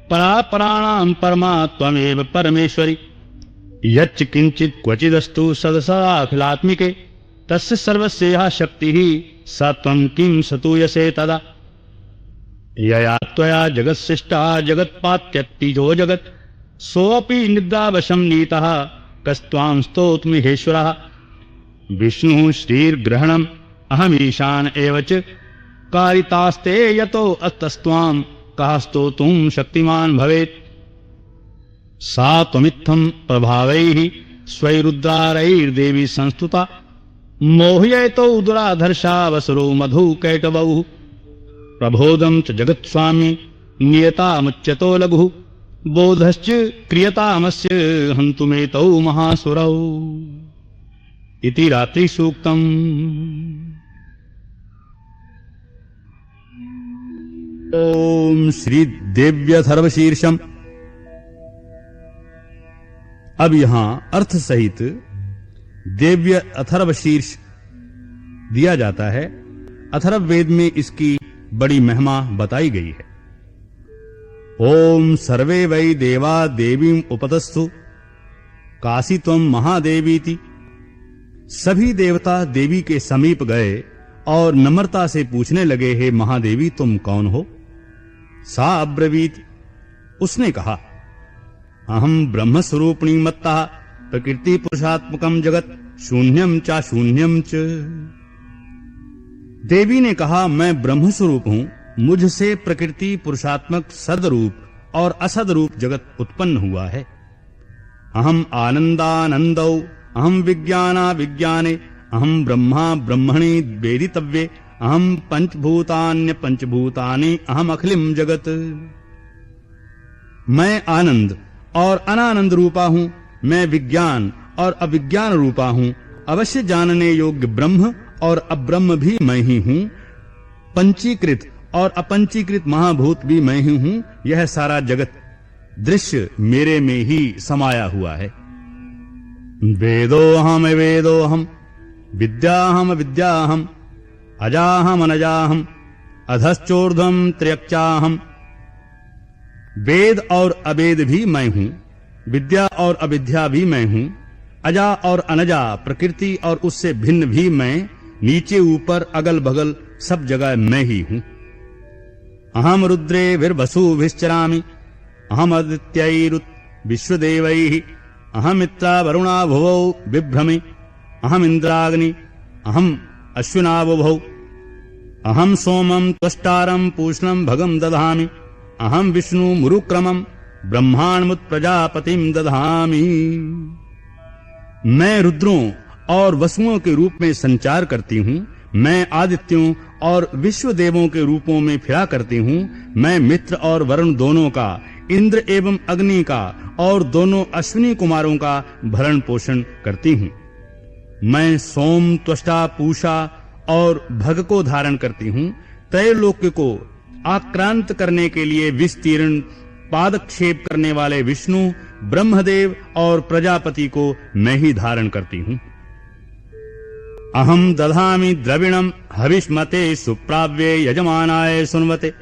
परापराणां परमा त्वमेव परमेश्वरी। यच्च किंचित् क्वचिदस्तु सदसाखिलात्मिके तस्य सर्वस्या शक्तिः सा त्वं किं सतूयसे तदा। यया त्वया जगत्सृष्टा जगत्पात्यत्तिजो जगत् सोऽपि निद्रावशं नीतः कस्त्वां स्तोतुमिहेश्वरः। विष्णुः श्रीर्ग्रहणम् अहमीशान एव च। कारितास्ते यतो अस्तस्त्वां कः स्तोतुं शक्तिमान् भवेत्। सा त्वमित्थं प्रभावैः स्वैरुद्रारैर्देवी संस्तुता। मोहयतो दुराधर्षावसरो मधुकैटवौ। प्रबोधं च जगत्स्वामी नियतामुच्यतो लघुः। बोधश्च क्रियतामस्य हन्तुमेतौ महासुरौ। इति रात्रि सूक्तम्। ओम श्री देव्यथर्वशीर्षम्। अब यहां अर्थ सहित देव्य अथर्वशीर्ष दिया जाता है। अथर्व वेद में इसकी बड़ी महिमा बताई गई है। ओम सर्वे वै देवा देवीं उपतस्तु काशी त्वं महादेवीति। सभी देवता देवी के समीप गए और नम्रता से पूछने लगे, हे महादेवी तुम कौन हो। सा अब्रवीत, उसने कहा, अहम ब्रह्म स्वरूपिणी मत्ता प्रकृति पुरुषात्मकम जगत शून्यम चा शून्यम च। देवी ने कहा, मैं ब्रह्म स्वरूप हूं, मुझसे प्रकृति पुरुषात्मक सदरूप और असदरूप जगत उत्पन्न हुआ है। अहम आनंदानंदौ अहम विज्ञाना विज्ञाने अहम ब्रह्मा ब्रह्मणि वेदितव्ये अहम पंचभूतान्य पंचभूतानि अहम अखिलम जगत। मैं आनंद और अनानंद रूपा हूं, मैं विज्ञान और अविज्ञान रूपा हूं, अवश्य जानने योग्य ब्रह्म और अब्रह्म भी मैं ही हूं, पंचीकृत और अपंचीकृत महाभूत भी मैं ही हूं। यह सारा जगत दृश्य मेरे में ही समाया हुआ है। वेदोऽहम् वेदोऽहम् विद्याहम् विद्याहम् अजाहम् अनजाहम् अधश्चोर्ध्वम् त्र्यक्चाहम्। वेद और अवेद भी मैं हूं, विद्या और अविद्या भी मैं हूँ, अजा और अनजा, प्रकृति और उससे भिन्न भी मैं, नीचे ऊपर अगल बगल सब जगह मैं ही हूँ। अहम रुद्रे विर्वसुभिश्चरामि, अहम आदित्यैरुत विश्वदेवैः, अहमित्रा वरुणा भुवौ बिभ्रमि, अहम इंद्राग्नि, अहम अश्विनावभौ, अहम सोमं त्वष्टारं पूष्णं भगं दधामि, अहम विष्णु मुरुक्रमं ब्रह्माण्मुत प्रजापतिं दधामि। मैं रुद्रों और वसुओं के रूप में संचार करती हूँ, मैं आदित्यों और विश्व देवों के रूपों में फिरा करती हूँ, मैं मित्र और वरुण दोनों का, इंद्र एवं अग्नि का और दोनों अश्विनी कुमारों का भरण पोषण करती हूँ। मैं सोम, त्वष्टा, पूषा और भग को धारण करती हूँ। त्रैलोक्य को आक्रांत करने के लिए विस्तीर्ण पादक्षेप करने वाले विष्णु, ब्रह्मदेव और प्रजापति को मैं ही धारण करती हूँ। अहम दधामि द्रविणं हविष्मते सुप्राव्ये यजमानाय सुन्वते,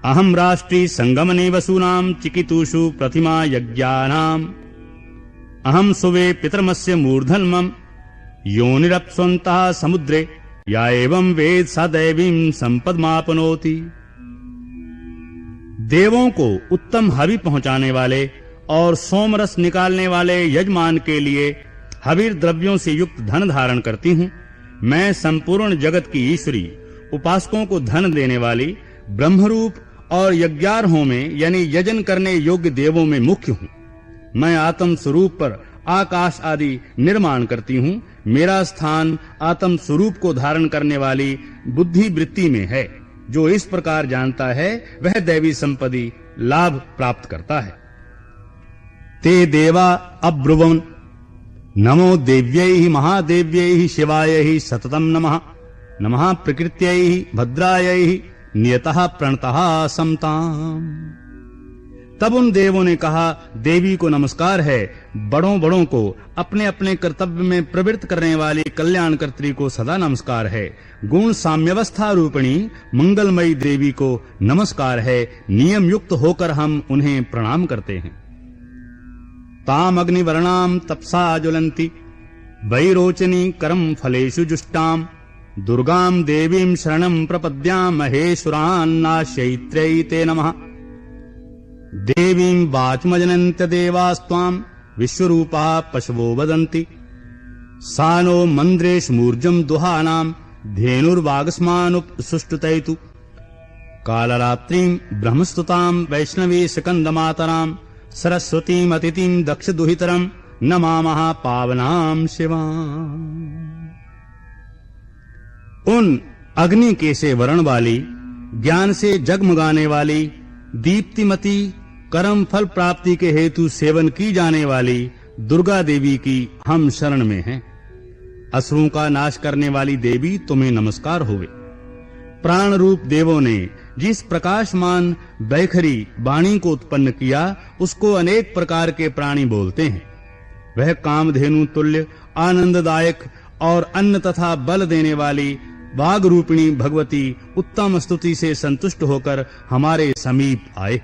अहम राष्ट्री संगमने वसूनां चिकितुषु प्रतिमा यज्ञानाम्, अहम सुवे पितरमस्य मूर्धन्यं योनिरप्स्वन्तः समुद्रे, या एवं वेद स दैवीं संपदमापनोति। देवों को उत्तम हवि पहुंचाने वाले और सोमरस निकालने वाले यजमान के लिए हविर द्रव्यों से युक्त धन धारण करती हूँ। मैं संपूर्ण जगत की ईश्वरी, उपासकों को धन देने वाली, ब्रह्मरूप और यज्ञार्हों में यानी यजन करने योग्य देवों में मुख्य हूँ। मैं आत्म स्वरूप पर आकाश आदि निर्माण करती हूँ। मेरा स्थान आत्म स्वरूप को धारण करने वाली बुद्धि वृत्ति में है। जो इस प्रकार जानता है वह दैवी संपत्ति लाभ प्राप्त करता है। ते देवा अब्रुवन् नमो देव्यै महादेव्यै शिवायै सततं नमः, नमः प्रकृत्यै भद्रायै नियतः प्रणतः समताम्। तब उन देवों ने कहा, देवी को नमस्कार है, बड़ों बड़ों को अपने अपने कर्तव्य में प्रवृत्त करने वाली कल्याणकर्त्री को सदा नमस्कार है। गुण साम्यवस्था रूपिणी मंगलमयी देवी को नमस्कार है। नियम युक्त होकर हम उन्हें प्रणाम करते हैं। ताम अग्निवर्णाम तपसा ज्वलंती वैरोचनी करम फलेषु जुष्टाम, दुर्गाम देवीं शरणं प्रपद्याम महेश्वरान्नाश्यैत्र्यै ते नमः। देवीं वाचमजनन्त्य देवास्त्वां विश्वरूपा पशवो वदन्ति, सा नो मन्द्रेशमूर्जं दुहानां धेनुर्वागस्मानुपसुष्टुतैतु। कालरात्रिं ब्रह्मस्तुतां वैष्णवी स्कन्दमातरां, सरस्वतीं अतिथिं दक्षदुहितरं नमामः पावनां शिवाम्। उन अग्नि के से वरण वाली, ज्ञान से जगमगाने वाली, दीप्तिमती, कर्म फल प्राप्ति के हेतु सेवन की जाने वाली दुर्गा देवी की हम शरण में हैं। असुरों का नाश करने वाली देवी तुम्हें नमस्कार होवे। प्राण रूप देवों ने जिस प्रकाशमान बैखरी वाणी को उत्पन्न किया, उसको अनेक प्रकार के प्राणी बोलते हैं। वह कामधेनु तुल्य आनंददायक और अन्न तथा बल देने वाली वाग रूपिणी भगवती उत्तम स्तुति से संतुष्ट होकर हमारे समीप आए।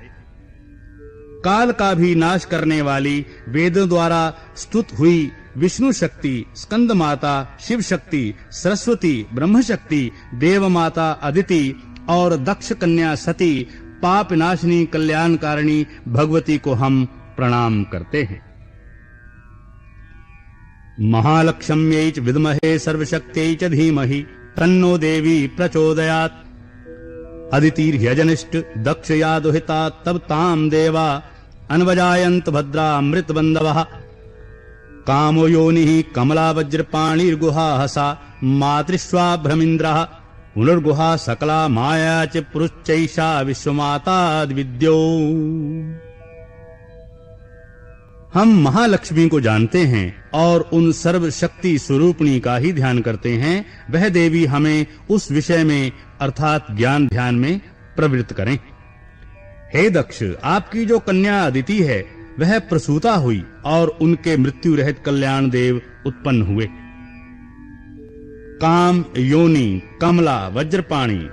काल का भी नाश करने वाली, वेदों द्वारा स्तुत हुई विष्णु शक्ति, स्कंद माता शिव शक्ति, सरस्वती ब्रह्म शक्ति, देव माता अदिति और दक्ष कन्या सती, पाप नाशिनी कल्याणकारिणी भगवती को हम प्रणाम करते हैं। महालक्ष्म्यै च विद्महे सर्वशक्त्यै च धीमहि तन्नो देवी प्रचोदयात्। अदितिर्ह्यजनिष्ठ दक्षया दुहिता तब ताम देवा अन्वजायन्त भद्रा अमृतबन्धवः। कामो योनिः कमला वज्रपाणिर्गुहा हसा मातृश्वा भ्रमिन्द्रः। पुनर्गुहा सकला माया च पुरुश्चैषा विश्वमाता विद्यो। हम महालक्ष्मी को जानते हैं और उन सर्व शक्ति स्वरूपणी का ही ध्यान करते हैं। वह देवी हमें उस विषय में अर्थात ज्ञान ध्यान में प्रवृत्त करें। हे दक्ष, आपकी जो कन्या अदिति है वह प्रसूता हुई और उनके मृत्यु रहित कल्याण देव उत्पन्न हुए। काम, योनि, कमला, वज्रपाणी,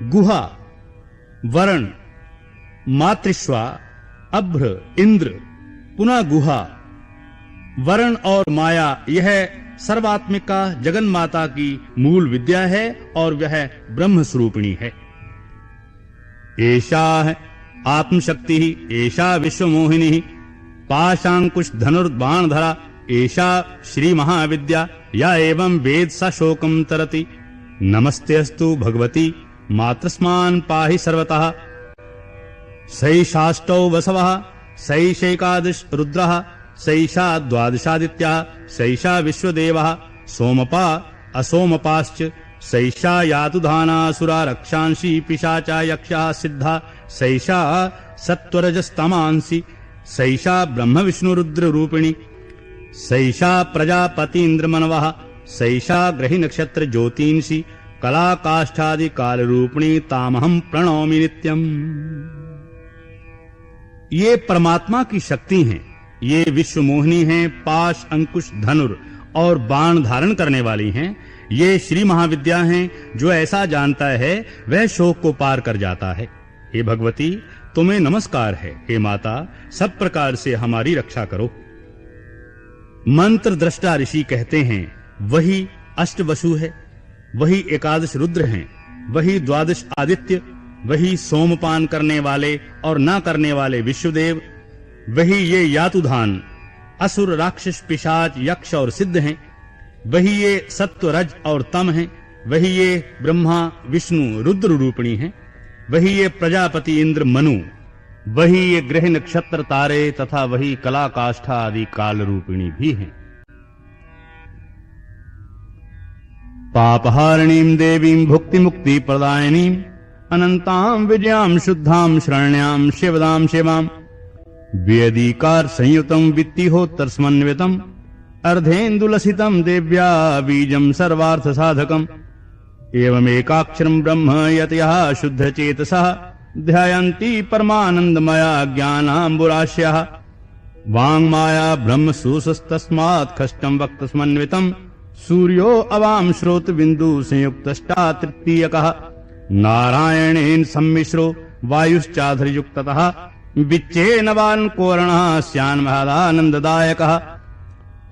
गुहा, वरण, मातृश्वा, अभ्र, इंद्र, पुनः गुहा, वर्ण और माया, यह सर्वात्मिका जगन माता की मूल विद्या है और वह ब्रह्म स्वरूपिणी है। एषा है आत्मशक्ति ही, एषा विश्वमोहिनी, पाशांकुश धनुर्बाणधरा, एषा श्री महाविद्या, या एवं वेद स शोकं तरति। नमस्तेऽस्तु भगवती मातृस्मान् पाहि सर्वतः। सैषाष्टौ वसवः, सैषैकादश रुद्रः, सैषा द्वादशादित्याः, सैषा विश्वदेवः, सोमपा असोमपाश्च, सैषा यातुधानासुरा रक्षांसि पिशाचा यक्षाः सिद्धा, सैषा सत्वरजस्तमांसि, सैषा ब्रह्म विष्णु रुद्र रूपिणी, सैषा प्रजापतीन्द्रमनवः, सैषा ग्रहि नक्षत्र ज्योतींसि, कला काष्ठादि काल रूपिणी, तामहं प्रणौमि नित्यम्। ये परमात्मा की शक्ति हैं, ये विश्व मोहिनी हैं, पाश अंकुश धनुर और बाण धारण करने वाली हैं। ये श्री महाविद्या हैं, जो ऐसा जानता है वह शोक को पार कर जाता है। हे भगवती, तुम्हें नमस्कार है। हे माता, सब प्रकार से हमारी रक्षा करो। मंत्र दृष्टा ऋषि कहते हैं, वही अष्टवसु है, वही एकादश रुद्र हैं, वही द्वादश आदित्य, वही सोमपान करने वाले और ना करने वाले विश्वदेव, वही ये यातुधान असुर राक्षस पिशाच यक्ष और सिद्ध हैं, वही ये सत्व रज और तम हैं, वही ये ब्रह्मा विष्णु रुद्र रूपिणी हैं, वही ये प्रजापति इंद्र मनु, वही ये ग्रह नक्षत्र तारे तथा वही कला काष्ठा आदि काल रूपिणी भी हैं। पापहारिणीं देवीं भुक्ति मुक्ति प्रदायिनीं, अनंतां विजयां शुद्धां शरण्यां शिवदां शिवां, वेदीकार संयुतं वित्तिहोत्तर समन्वितं, अर्धेन्दुलसितं देव्या बीजं सर्वार्थ साधकम्। एवमेकाक्षरं ब्रह्म यतयः शुद्धचेतसः, ध्यायन्ति परमानन्दमया ज्ञानाम्बुराश्यः। वाङ्माया ब्रह्म सुसस्तस्मात् खष्टं वक्त समन्वितं, सूर्यो अवां श्रोत बिन्दु संयुक्तष्टा तृतीयकः। नारायणेन सम्मिश्रो वायुश्चाधर्युक्ततः, विच्चेनवान् कोरणः स्यान्महदानन्ददायकः।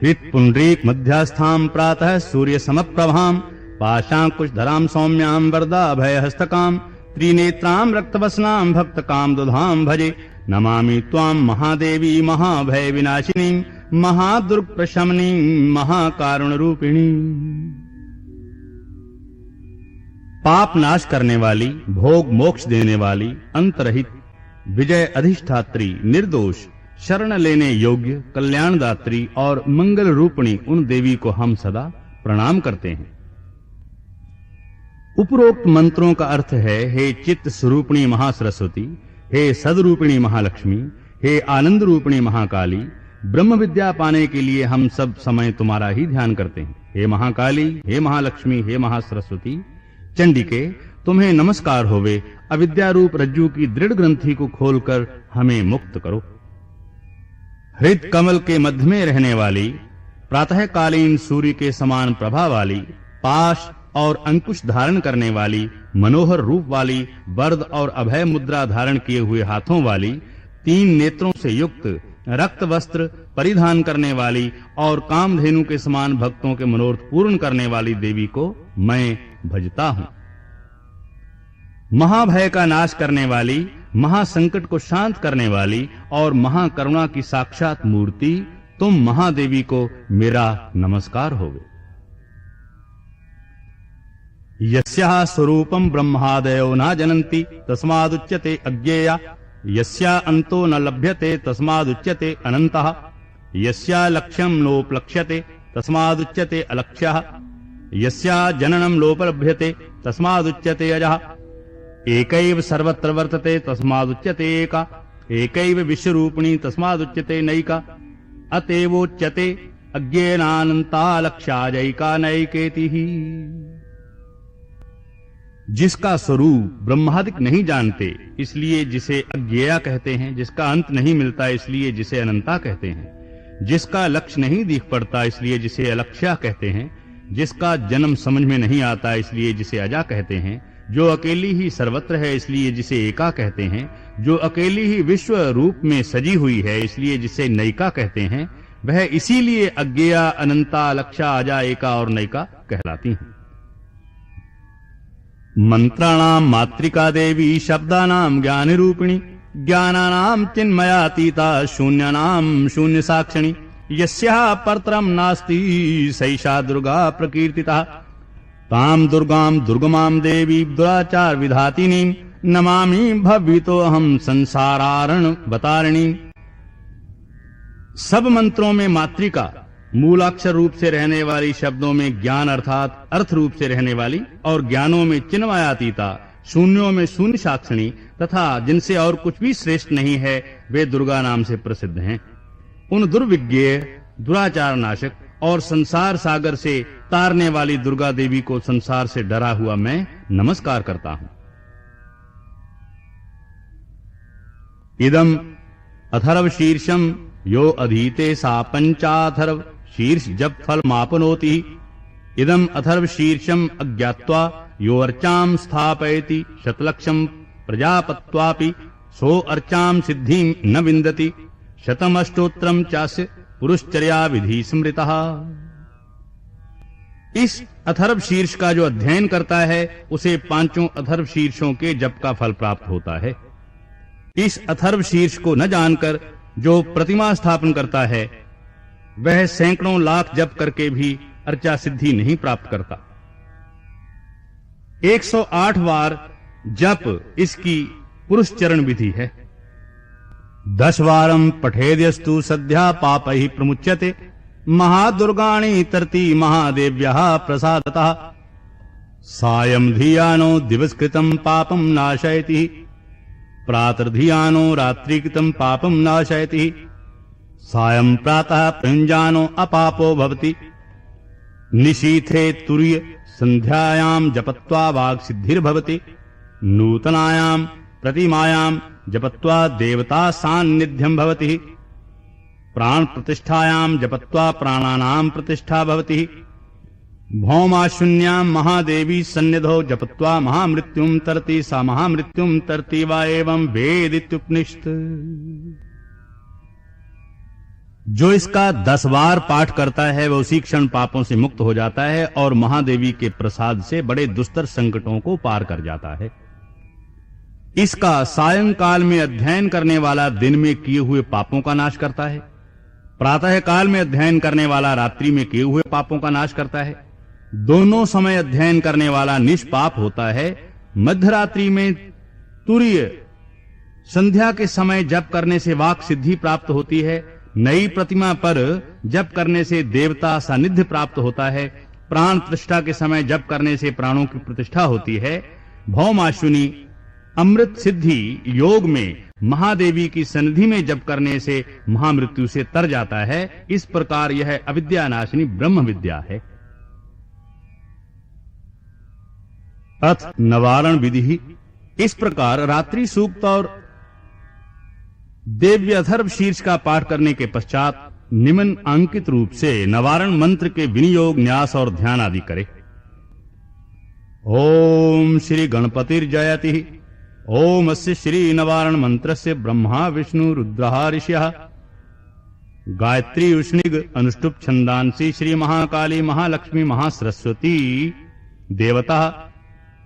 हृत्पुण्ड्रीक मध्यस्थां प्रातः सूर्य समप्रभां, पाशांकुशधरां सौम्यां वरदाभयहस्तकां, त्रिनेत्रां रक्तवसनां भक्तकां दुधां भजे। नमामि त्वां महादेवी महाभय विनाशिनीं, महादुर्प्रशमनीं महाकारुणरूपिणी। पाप नाश करने वाली, भोग मोक्ष देने वाली, अंतरहित, विजय अधिष्ठात्री, निर्दोष, शरण लेने योग्य, कल्याणदात्री और मंगल रूपिणी उन देवी को हम सदा प्रणाम करते हैं। उपरोक्त मंत्रों का अर्थ है, हे चित्त स्वरूपिणी महासरस्वती, हे सदरूपिणी महालक्ष्मी, हे आनंद रूपिणी महाकाली, ब्रह्म विद्या पाने के लिए हम सब समय तुम्हारा ही ध्यान करते हैं। हे महाकाली, हे महालक्ष्मी, हे महासरस्वती, चंडिके, तुम्हें नमस्कार होवे। अविद्या रूप रज्जु की दृढ़ ग्रंथि को खोलकर हमें मुक्त करो। हृद कमल के मध्य में रहने वाली, प्रातःकालीन सूर्य के समान प्रभा वाली, पाश और अंकुश धारण करने वाली, मनोहर रूप वाली, वरद और अभय मुद्रा धारण किए हुए हाथों वाली, 3 नेत्रों से युक्त, रक्त वस्त्र परिधान करने वाली और कामधेनु के समान भक्तों के मनोरथ पूर्ण करने वाली देवी को मैं भजता हूं। महाभय का नाश करने वाली, महासंकट को शांत करने वाली और महाकरुणा की साक्षात मूर्ति तुम महादेवी को मेरा नमस्कार होवे। यस्याः स्वरूपं ब्रह्मादयो न जनन्ति तस्मादुच्यते अज्ञेया, यस्या अंतो न लभ्यते तस्मादुच्यते अनन्तः, यस्या लक्ष्यं नोपलक्ष्यते तस्मादुच्यते अलक्ष्यः, यस्या जननं लोपलभ्यते तस्मादुच्यते अजः। एकैव सर्वत्र वर्तते तस्मादुच्यते एका, एकैव विश्वरूपिणी तस्मादुच्यते नैका, अतएवोच्यते अज्ञेनानन्ता लक्ष्याजैका नैकेति ही। जिसका स्वरूप ब्रह्मादिक नहीं जानते इसलिए जिसे अज्ञेया कहते हैं, जिसका अंत नहीं मिलता इसलिए जिसे अनंता कहते हैं, जिसका लक्ष्य नहीं दिख पड़ता इसलिए जिसे अलक्ष्या कहते हैं, जिसका जन्म समझ में नहीं आता इसलिए जिसे अजा कहते हैं, जो अकेली ही सर्वत्र है इसलिए जिसे एका कहते हैं, जो अकेली ही विश्व रूप में सजी हुई है इसलिए जिसे नैका कहते हैं, वह इसीलिए अज्ञेया, अनंता, लक्षा, अजा, एका और नैका कहलाती हैं। मंत्राणाम मात्रिका देवी, शब्दानाम ज्ञान रूपिणी, ज्ञानानाम चिन्मयातीता, शून्यानाम शून्य साक्षिणी, यस्याः परतरम नास्ति सैषा दुर्गा प्रकीर्तिता। ताम दुर्गाम दुर्गमाम देवी, दुराचार विधातिनीं, नमामि भव्यतो अहम संसारारण बतारिणी। सब मंत्रों में मात्रिका, मूलाक्षर रूप से रहने वाली, शब्दों में ज्ञान अर्थात अर्थ रूप से रहने वाली, और ज्ञानों में चिन्मयातीता, शून्यों में शून्य साक्षिणी तथा जिनसे और कुछ भी श्रेष्ठ नहीं है, वे दुर्गा नाम से प्रसिद्ध हैं। उन दुर्विज्ञेय, दुराचार नाशक और संसार सागर से तारने वाली दुर्गा देवी को संसार से डरा हुआ मैं नमस्कार करता हूं। इदम अथर्व शीर्षम यो अधीते सा पंचाथर्व शीर्ष जप फल मापनोति। इदम अथर्व शीर्षम अज्ञात्वा यो अर्चाम स्थापयति शतलक्षम प्रजापत्वापि सो अर्चाम सिद्धिं न विन्दति। शतमष्टोत्तरम चास्य पुरुषचर्या विधि स्मृतः। इस अथर्व शीर्ष का जो अध्ययन करता है उसे पांचों अथर्व शीर्षों के जप का फल प्राप्त होता है। इस अथर्व शीर्ष को न जानकर जो प्रतिमा स्थापन करता है वह सैकड़ों लाख जप करके भी अर्चा सिद्धि नहीं प्राप्त करता। 108 बार जप इसकी पुरुष चरण विधि है। 10 वारम पठेद्यस्तु सद्या पापैः प्रमुच्यते। महादुर्गाणि तरति महादेव्यः प्रसादतः। सायं धियानो दिवसकृतं पापं नाशयति। प्रातर्धियानो रात्रिकृतं पापं नाशयति। सायं प्रातः प्रयुञ्जानो अपापो भवति। निशीथे तुर्य संध्यायां जपत्वा वाक् सिद्धिर्भवति। नूतनायां प्रतिमायां जपत्वा देवता सान्निध्यं भवति। प्राण प्रतिष्ठायां जपत्वा प्राणानां प्रतिष्ठा भवति। भौमाशून्यां महादेवी सन्निधौ जपत्वा महामृत्युं तरति। सा महामृत्युं तरति वा एवं वेदित्युपनिषत्। जो इसका 10 बार पाठ करता है वह उसी क्षण पापों से मुक्त हो जाता है और महादेवी के प्रसाद से बड़े दुस्तर संकटों को पार कर जाता है। इसका सायंकाल में अध्ययन करने वाला दिन में किए हुए पापों का नाश करता है। प्रातः काल में अध्ययन करने वाला रात्रि में किए हुए पापों का नाश करता है। दोनों समय अध्ययन करने वाला निष्पाप होता है। मध्यरात्रि में तुर्य संध्या के समय जप करने से वाक सिद्धि प्राप्त होती है। नई प्रतिमा पर जप करने से देवता सानिध्य प्राप्त होता है। प्राण प्रतिष्ठा के समय जप करने से प्राणों की प्रतिष्ठा होती है। भौमाशुनी अमृत सिद्धि योग में महादेवी की सन्निधि में जप करने से महामृत्यु से तर जाता है। इस प्रकार यह अविद्यानाशिनी ब्रह्म विद्या है। अथ नवारण विधि। इस प्रकार रात्रि सूक्त और देव्य अथर्व शीर्ष का पाठ करने के पश्चात निम्न अंकित रूप से नवारण मंत्र के विनियोग, न्यास और ध्यान आदि करे। ओम श्री गणपतिर्जयति। ओम अस्य श्री नवारण मंत्रस्य ब्रह्मा विष्णु रुद्रः ऋषयः। गायत्री उष्णिग अनुष्टुप छंदांसी श्री महाकाली महालक्ष्मी महासरस्वती देवता।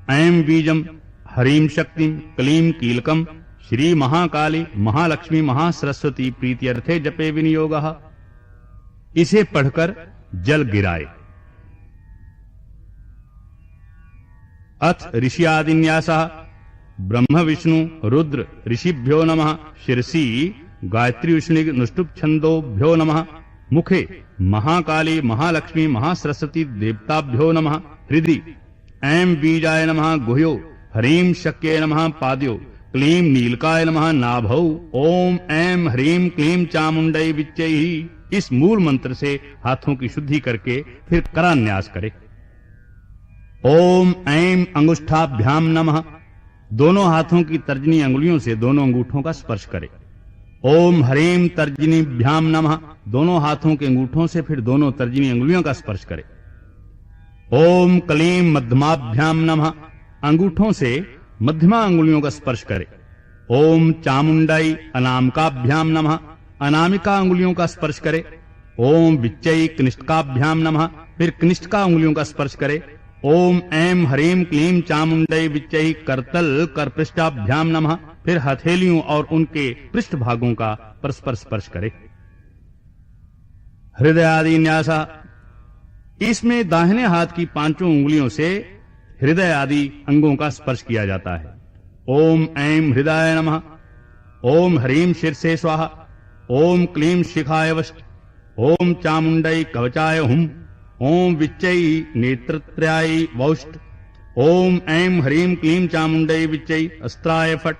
ऐं बीजम हरीं शक्तिं क्लीं कीलकम श्री महाकाली महालक्ष्मी महासरस्वती प्रीत्यर्थे जपे विनियोगः। इसे पढ़कर जल गिराए। अथ ऋषियादिन्यासः। ब्रह्म विष्णु रुद्र ऋषिभ्यो नमः। शिरसी गायत्री उष्णिग नुष्टुप छंदोभ्यो नमः। मुखे महाकाली महालक्ष्मी महासरस्वती देवताभ्यो नमः। हृदि ऐं बीजाय नमः। गुह्यो ह्रीं शक्ये नमः। पाद्यो क्लीं नीलकाय नमः। नाभौ ओम ऐं ह्रीं क्लीं चामुंडै विच्चैः। इस मूल मंत्र से हाथों की शुद्धि करके फिर करान्यास करे। ओम ऐं अंगुष्ठाभ्याम नमः। दोनों हाथों की तर्जनी अंगुलियों से दोनों अंगूठों का स्पर्श करे। ओम ह्रीं तर्जनीभ्याम नमः। दोनों हाथों के अंगूठों से फिर दोनों तर्जनी अंगुलियों का स्पर्श करे। ओम क्लीं मध्यमाभ्याम नमः। अंगूठों से मध्यमा अंगुलियों का स्पर्श करे। ओम चामुंडाई अनामिकाभ्याम नमः, अनामिका अंगुलियों का स्पर्श करे। ओम विच्चई कनिष्ठकाभ्याम नमः, फिर कनिष्ठका अंगुलियों का स्पर्श करे। ओम ऐं ह्रीं क्लीं चामुंडई विच्चई करतल करपृष्ठाभ्याम नमः, फिर हथेलियों और उनके पृष्ठ भागों का परस्पर स्पर्श करे। हृदय आदि न्यासा, इसमें दाहिने हाथ की पांचों उंगलियों से हृदय आदि अंगों का स्पर्श किया जाता है। ओम ऐं हृदयाय नमः, ओम ह्रीं शीर्षे स्वाहा, ओम क्लीं शिखाय वष्ट, ओम चामुंडई कवचाय हुम, ओम विच्चई नेत्रत्रयाय वौष्ट, ओम ऐं ह्रीं क्लीं चामुंडई विच्चई अस्त्राय फट।